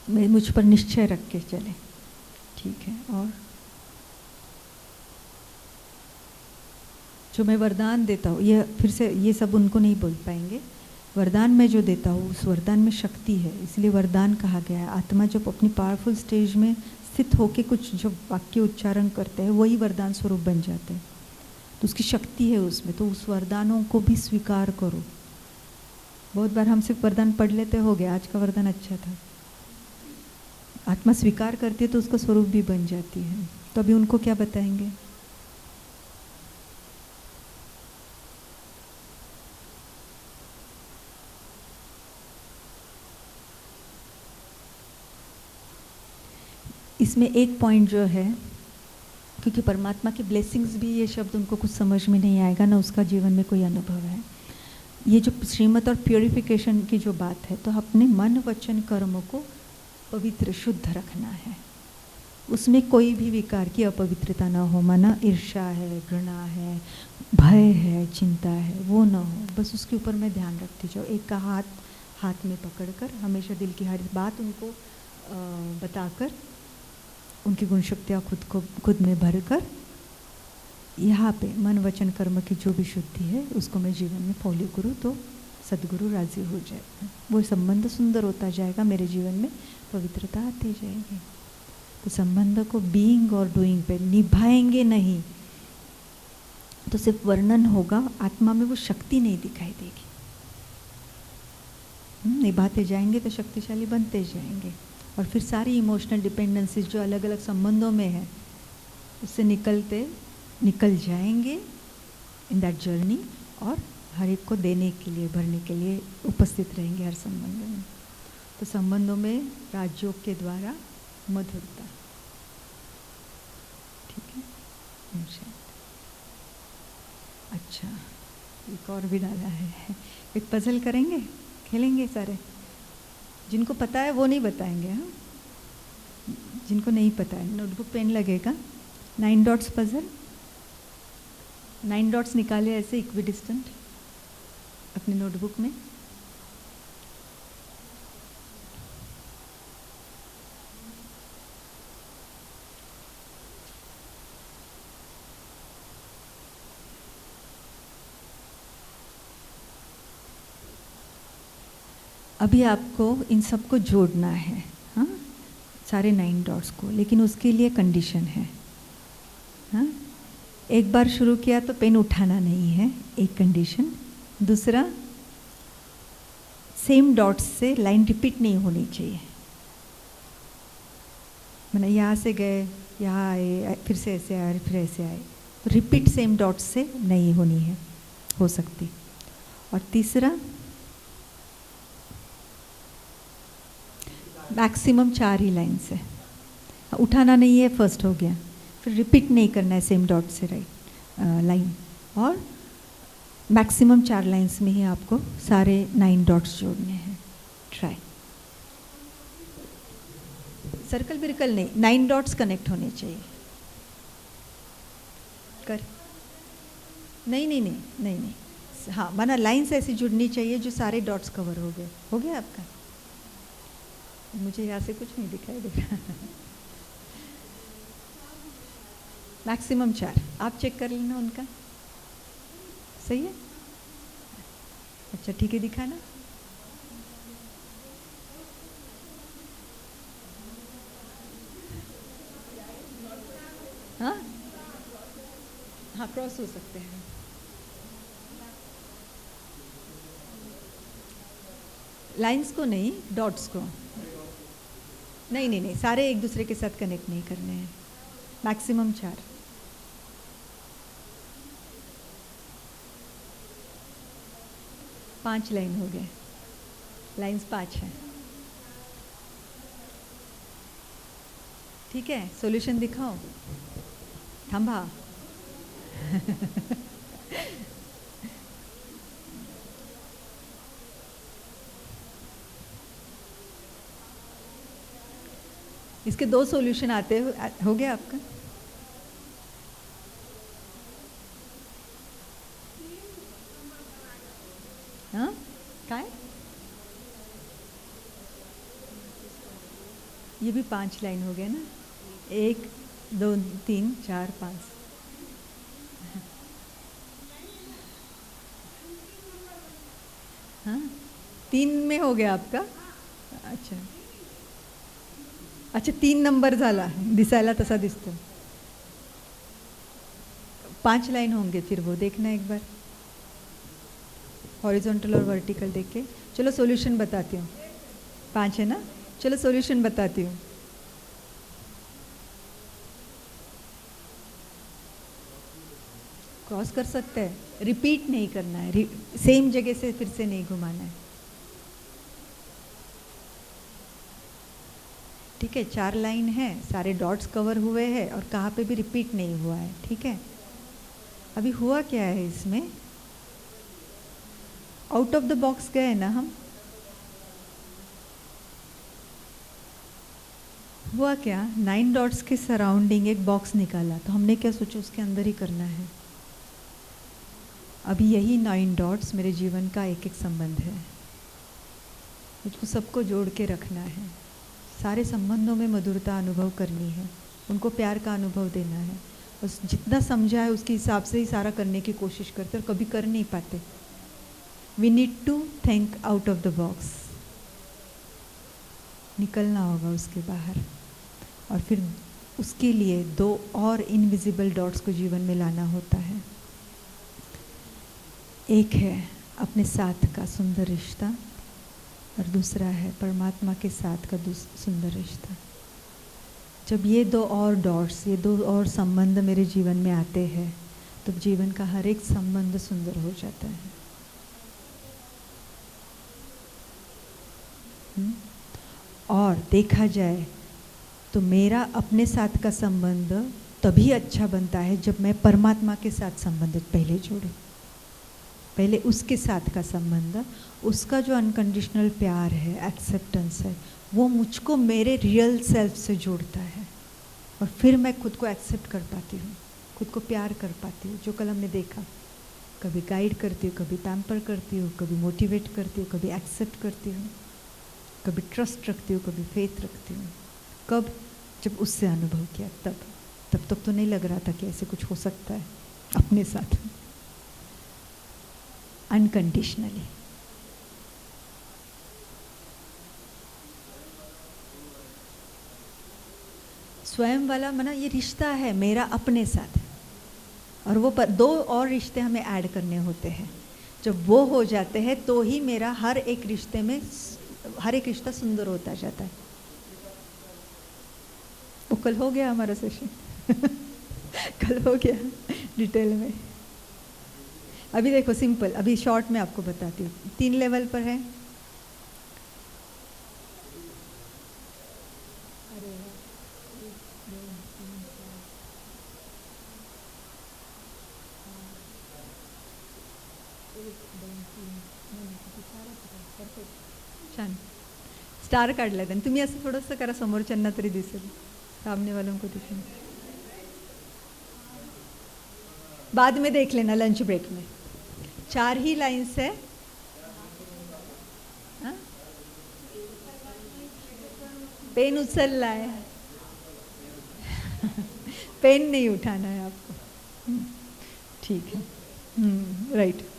मैं मुझ पर निश्चय रख के चले, ठीक है। और जो मैं वरदान देता हूँ, ये फिर से ये सब उनको नहीं बोल पाएंगे। वरदान मैं जो देता हूँ उस वरदान में शक्ति है, इसलिए वरदान कहा गया है। आत्मा जब अपनी पावरफुल स्टेज में स्थित होके कुछ जो वाक्य उच्चारण करते हैं, वही वरदान स्वरूप बन जाते हैं। तो उसकी शक्ति है उसमें, तो उस वरदानों को भी स्वीकार करो। बहुत बार हम सिर्फ वरदान पढ़ लेते, हो गया, आज का वरदान अच्छा था। आत्मा स्वीकार करती है तो उसका स्वरूप भी बन जाती है। तो अभी उनको क्या बताएंगे? इसमें एक पॉइंट जो है, क्योंकि परमात्मा की ब्लेसिंग्स भी, ये शब्द उनको कुछ समझ में नहीं आएगा ना, उसका जीवन में कोई अनुभव है। ये जो श्रीमत और प्योरिफिकेशन की जो बात है, तो अपने मन वचन कर्म को पवित्र शुद्ध रखना है। उसमें कोई भी विकार की अपवित्रता ना हो, माना ईर्ष्या है, घृणा है, भय है, चिंता है, वो ना हो। बस उसके ऊपर मैं ध्यान रखती जाओ, एक का हाथ में पकड़कर, हमेशा दिल की हर बात उनको बताकर, उनकी गुण शक्तियाँ खुद में भरकर, यहाँ पे मन वचन कर्म की जो भी शुद्धि है उसको मैं जीवन में फॉलो करूँ तो सद्गुरु राजी हो जाएगा। वो संबंध सुंदर होता जाएगा, मेरे जीवन में पवित्रता आती जाएगी। तो संबंधों को बीइंग और डूइंग पे निभाएंगे नहीं तो सिर्फ वर्णन होगा, आत्मा में वो शक्ति नहीं दिखाई देगी। निभाते जाएंगे तो शक्तिशाली बनते जाएंगे और फिर सारी इमोशनल डिपेंडेंसीज जो अलग अलग संबंधों में है उससे निकल जाएंगे इन दैट जर्नी और हर एक को देने के लिए, भरने के लिए उपस्थित रहेंगे हर संबंध में। तो संबंधों में राजयोग के द्वारा मधुरता। ठीक है, अच्छा एक और भी डाला है, एक पजल करेंगे, खेलेंगे सारे। जिनको पता है वो नहीं बताएंगे, हाँ, जिनको नहीं पता है नोटबुक पेन लगेगा। 9 डॉट्स पजल, 9 डॉट्स निकाले ऐसे इक्विडिस्टेंट अपनी नोटबुक में। अभी आपको इन सबको जोड़ना है, हाँ, सारे 9 डॉट्स को, लेकिन उसके लिए कंडीशन है, हाँ। एक बार शुरू किया तो पेन उठाना नहीं है, एक कंडीशन। दूसरा, सेम डॉट्स से लाइन रिपीट नहीं होनी चाहिए। मैंने यहाँ से गए, यहाँ आए, फिर से ऐसे आए, फिर ऐसे आए, तो रिपीट सेम डॉट्स से नहीं होनी है, हो सकती। और तीसरा, मैक्सिमम 4 ही लाइन से, उठाना नहीं है, फर्स्ट हो गया, फिर रिपीट नहीं करना है सेम डॉट से राइट लाइन, और मैक्सिमम 4 लाइन्स में ही आपको सारे 9 डॉट्स जोड़ने हैं। ट्राई, सर्कल बिरकल नहीं, 9 डॉट्स कनेक्ट होने चाहिए। कर, नहीं नहीं नहीं नहीं नहीं, हाँ, माना लाइन्स ऐसी जुड़नी चाहिए जो सारे डॉट्स कवर हो गए। हो गया आपका? मुझे यहाँ से कुछ नहीं दिखाई दे रहा। मैक्सिमम 4, आप चेक कर लेना उनका, सही है? अच्छा ठीक है, दिखाना। हाँ हाँ, क्रॉस हो सकते हैं। लाइंस को नहीं, डॉट्स को। नहीं नहीं नहीं, सारे एक दूसरे के साथ कनेक्ट नहीं करने हैं। मैक्सिमम 4। पांच लाइन हो गए, लाइंस 5 हैं। ठीक है, सॉल्यूशन दिखाओ। थांबा। इसके 2 सॉल्यूशन आते हो गया आपका? हाँ, काय? ये भी 5 लाइन हो गए ना, 1 2 3 4 5। हाँ, 3 में हो गया आपका। अच्छा अच्छा, 3 नंबर झाला, दिसायला तसा दिसतो। 5 लाइन होंगे फिर, वो देखना एक बार, हॉरिजॉन्टल और वर्टिकल देख के। चलो सॉल्यूशन बताती हूँ। 5 है ना, चलो सॉल्यूशन बताती हूँ। क्रॉस कर सकते हैं, रिपीट नहीं करना है, सेम जगह से फिर से नहीं घुमाना है। ठीक है, 4 लाइन है, सारे डॉट्स कवर हुए हैं और कहाँ पे भी रिपीट नहीं हुआ है। ठीक है, अभी हुआ क्या है इसमें, आउट ऑफ द बॉक्स गए ना हम। हुआ क्या, 9 डॉट्स के सराउंडिंग एक बॉक्स निकाला, तो हमने क्या सोचा, उसके अंदर ही करना है। अभी यही 9 डॉट्स मेरे जीवन का एक एक संबंध है, मुझको सबको जोड़ के रखना है। सारे संबंधों में मधुरता अनुभव करनी है, उनको प्यार का अनुभव देना है। बस जितना समझा है उसके हिसाब से ही सारा करने की कोशिश करते और कभी कर नहीं पाते। We need to think out of the box, निकलना होगा उसके बाहर। और फिर उसके लिए 2 और इनविजिबल डॉट्स को जीवन में लाना होता है। एक है अपने साथ का सुंदर रिश्ता और दूसरा है परमात्मा के साथ का सुंदर रिश्ता। जब ये 2 और डॉट्स, ये 2 और संबंध मेरे जीवन में आते हैं तब जीवन का हर एक संबंध सुंदर हो जाता है। और देखा जाए तो मेरा अपने साथ का संबंध तभी अच्छा बनता है जब मैं परमात्मा के साथ संबंध पहले जोड़ूं। पहले उसके साथ का संबंध, उसका जो अनकंडीशनल प्यार है, एक्सेप्टेंस है, वो मुझको मेरे रियल सेल्फ से जोड़ता है और फिर मैं खुद को एक्सेप्ट कर पाती हूँ, खुद को प्यार कर पाती हूँ। जो कल हमने देखा, कभी गाइड करती हूँ, कभी पैम्पर करती हूँ, कभी मोटिवेट करती हूँ, कभी एक्सेप्ट करती हूँ, कभी ट्रस्ट रखती हूँ, कभी फेथ रखती हूँ। कब? जब उससे अनुभव किया तब तक तो नहीं लग रहा था कि ऐसे कुछ हो सकता है अपने साथ अनकंडीशनली। स्वयं वाला मना ये रिश्ता है मेरा अपने साथ, और वो 2 और रिश्ते हमें ऐड करने होते हैं। जब वो हो जाते हैं तो ही मेरा हर एक रिश्ते में हर एक रिश्ता सुंदर होता जाता है। वो कल हो गया हमारा सेशन कल हो गया डिटेल में। अभी देखो सिंपल, अभी शॉर्ट में आपको बताती हूँ। 3 लेवल पर है। छान स्टार काढलाय त्यांनी। तुम्ही असं थोडंसं करा, समोरच्यांना तरी दिसेल, सामने वालों को दिखेल। बाद में देख लेना लंच ब्रेक में। 4 ही लाइन्स है। हाँ? पेन उछलना है पेन नहीं उठाना है आपको। ठीक है। राइट।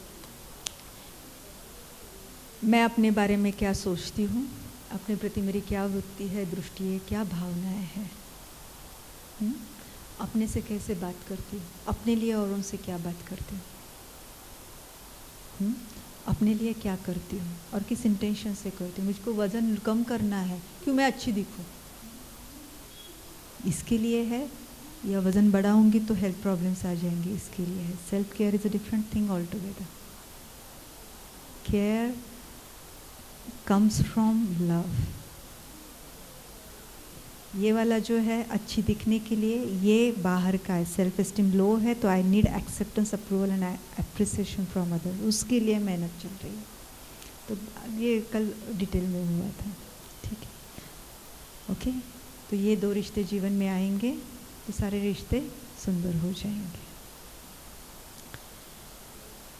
मैं अपने बारे में क्या सोचती हूँ, अपने प्रति मेरी क्या वृत्ति है, दृष्टि है, क्या भावनाएं हैं, अपने से कैसे बात करती हूँ, अपने लिए औरों से क्या बात करती हूँ, अपने लिए क्या करती हूँ और किस इंटेंशन से करती हूँ। मुझको वज़न कम करना है, क्यों मैं अच्छी दिखूँ, इसके लिए है, या वज़न बढ़ाऊंगी तो हेल्थ प्रॉब्लम्स आ जाएंगी, इसके लिए है। Self care is a different thing all together. Care comes from love। ये वाला जो है अच्छी दिखने के लिए, ये बाहर का है। सेल्फ एस्टीम लो है तो I need acceptance, approval and appreciation from other, उसके लिए मेहनत चल रही है। तो ये कल डिटेल में हुआ था। ठीक है, ओके। तो ये 2 रिश्ते जीवन में आएंगे तो सारे रिश्ते सुंदर हो जाएंगे।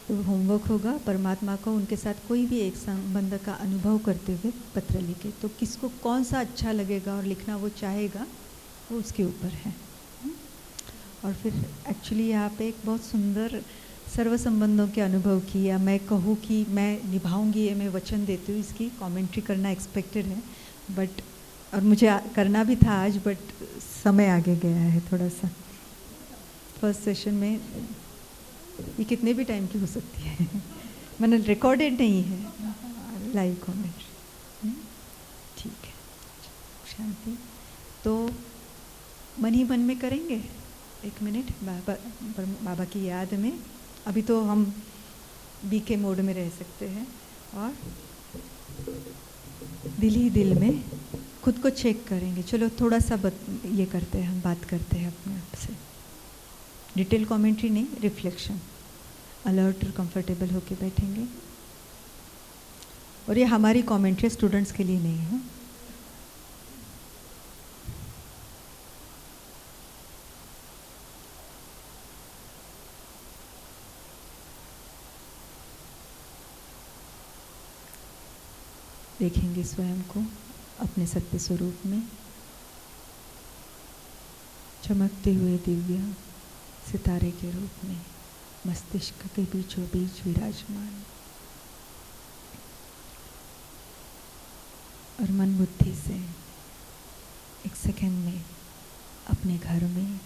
तो होमवर्क होगा परमात्मा को उनके साथ कोई भी एक संबंध का अनुभव करते हुए पत्र लिखे। तो किसको कौन सा अच्छा लगेगा और लिखना वो चाहेगा, वो उसके ऊपर है। और फिर एक्चुअली यहाँ पे एक बहुत सुंदर सर्व संबंधों के अनुभव की, या मैं कहूँ कि मैं निभाऊंगी, ये मैं वचन देती हूँ, इसकी कमेंट्री करना एक्सपेक्टेड है, बट और मुझे करना भी था आज, बट समय आगे गया है थोड़ा सा। फर्स्ट सेशन में ये कितने भी टाइम की हो सकती है मैंने रिकॉर्डेड नहीं है, लाइव कमेंट्री। ठीक है, शांति। तो मन ही मन में करेंगे 1 मिनट बाबा की याद में। अभी तो हम बीके मोड में रह सकते हैं और दिल ही दिल में खुद को चेक करेंगे। चलो थोड़ा सा ये करते हैं, हम बात करते हैं अपने आप से। डिटेल कमेंट्री नहीं, रिफ्लेक्शन। अलर्ट और कंफर्टेबल होके बैठेंगे। और ये हमारी कमेंट्री स्टूडेंट्स के लिए नहीं है। देखेंगे स्वयं को अपने सत्य स्वरूप में, चमकते हुए दिव्य सितारे के रूप में मस्तिष्क के बीचों बीच विराजमान, और मन बुद्धि से 1 सेकंड में अपने घर में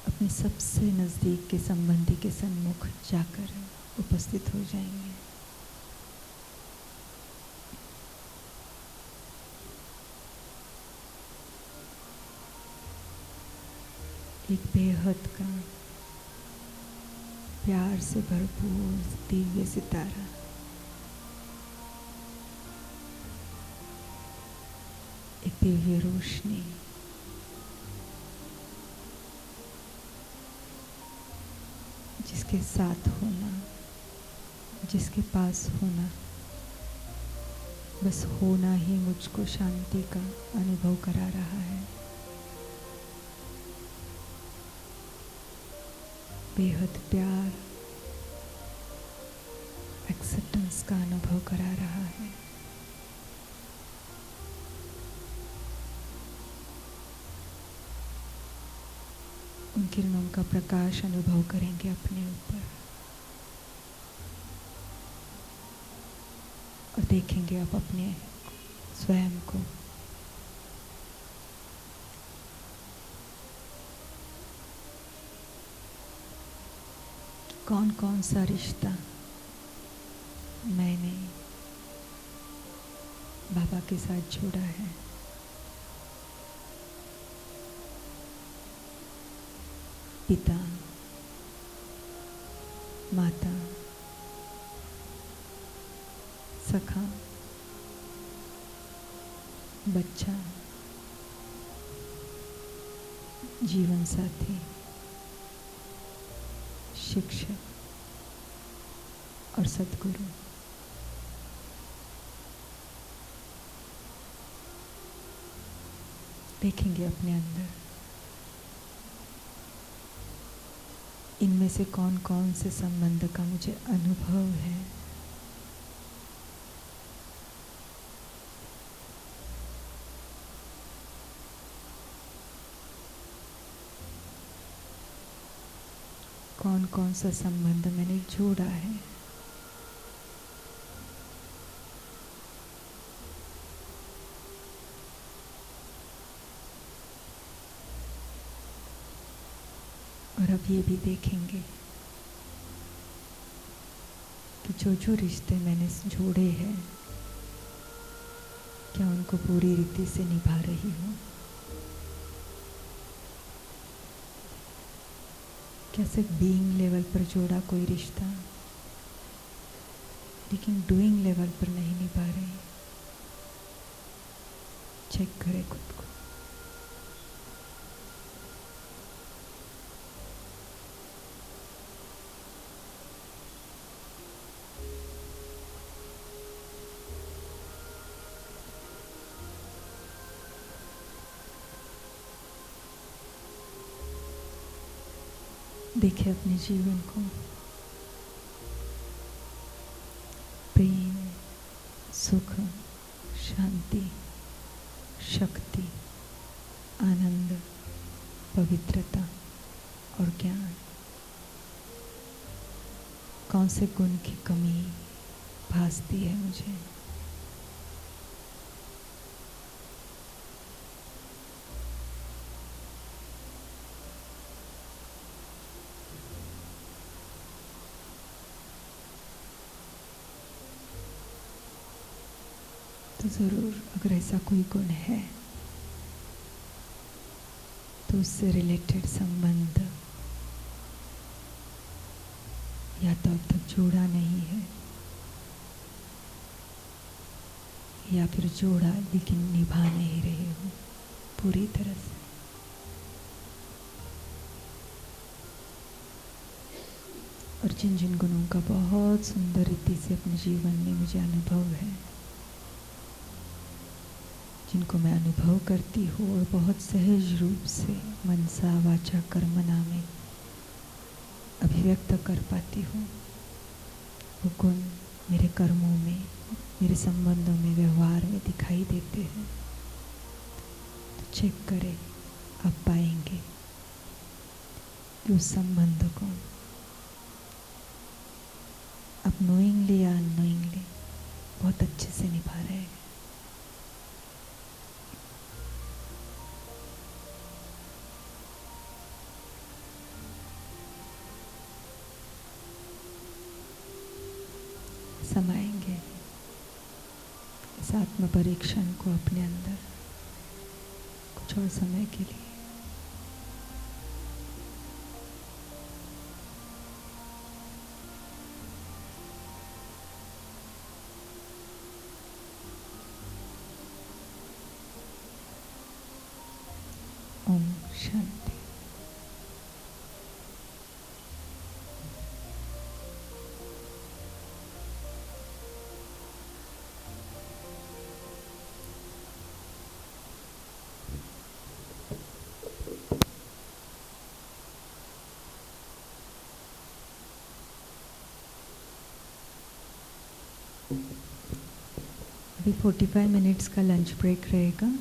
अपने सबसे नज़दीक के संबंधी के सन्मुख जाकर उपस्थित हो जाएंगे। एक बेहद का प्यार से भरपूर दिव्य सितारा एक दिव्य रोशनी जिसके साथ होना, जिसके पास होना, बस होना ही मुझको शांति का अनुभव करा रहा है। बेहद प्यार, एक्सेप्टेंस का अनुभव करा रहा है। उन किरणों का प्रकाश अनुभव करेंगे अपने ऊपर और देखेंगे आप अपने स्वयं को। कौन कौन सा रिश्ता मैंने बाबा के साथ जोड़ा है। पिता, माता, सखा, बच्चा, जीवन साथी, शिक्षक और सद्गुरु। देखेंगे अपने अंदर इनमें से कौन कौन से संबंध का मुझे अनुभव है। कौन कौन सा संबंध मैंने जोड़ा है। और अब ये भी देखेंगे कि जो जो रिश्ते मैंने जोड़े हैं क्या उनको पूरी रीति से निभा रही हूँ। क्या सिर्फ बीइंग लेवल पर जोड़ा कोई रिश्ता, लेकिन डूइंग लेवल पर नहीं निभा रही। चेक करें खुद को। देखें अपने जीवन को। प्रेम, सुख, शांति, शक्ति, आनंद, पवित्रता और ज्ञान, कौन से गुण की कमी भासती है मुझे। तो ज़रूर अगर ऐसा कोई गुण है तो उससे रिलेटेड संबंध या तो अब तक जोड़ा नहीं है या फिर जोड़ा लेकिन निभा नहीं रहे हो पूरी तरह से। और जिन जिन गुणों का बहुत सुंदर रीति से अपने जीवन में मुझे अनुभव है, जिनको मैं अनुभव करती हूँ और बहुत सहज रूप से मनसा वाचा कर्मणा में अभिव्यक्त कर पाती हूँ, वो गुण मेरे कर्मों में, मेरे संबंधों में, व्यवहार में दिखाई देते हैं। तो चेक करें, आप पाएंगे कि उस संबंध को आप नोइंगली या अननोइंगली बहुत अच्छे से निभा रहे हैं। समाएंगे इस आत्म परीक्षण को अपने अंदर कुछ और समय के लिए। ओम शांति। अभी 45 मिनट्स का लंच ब्रेक रहेगा।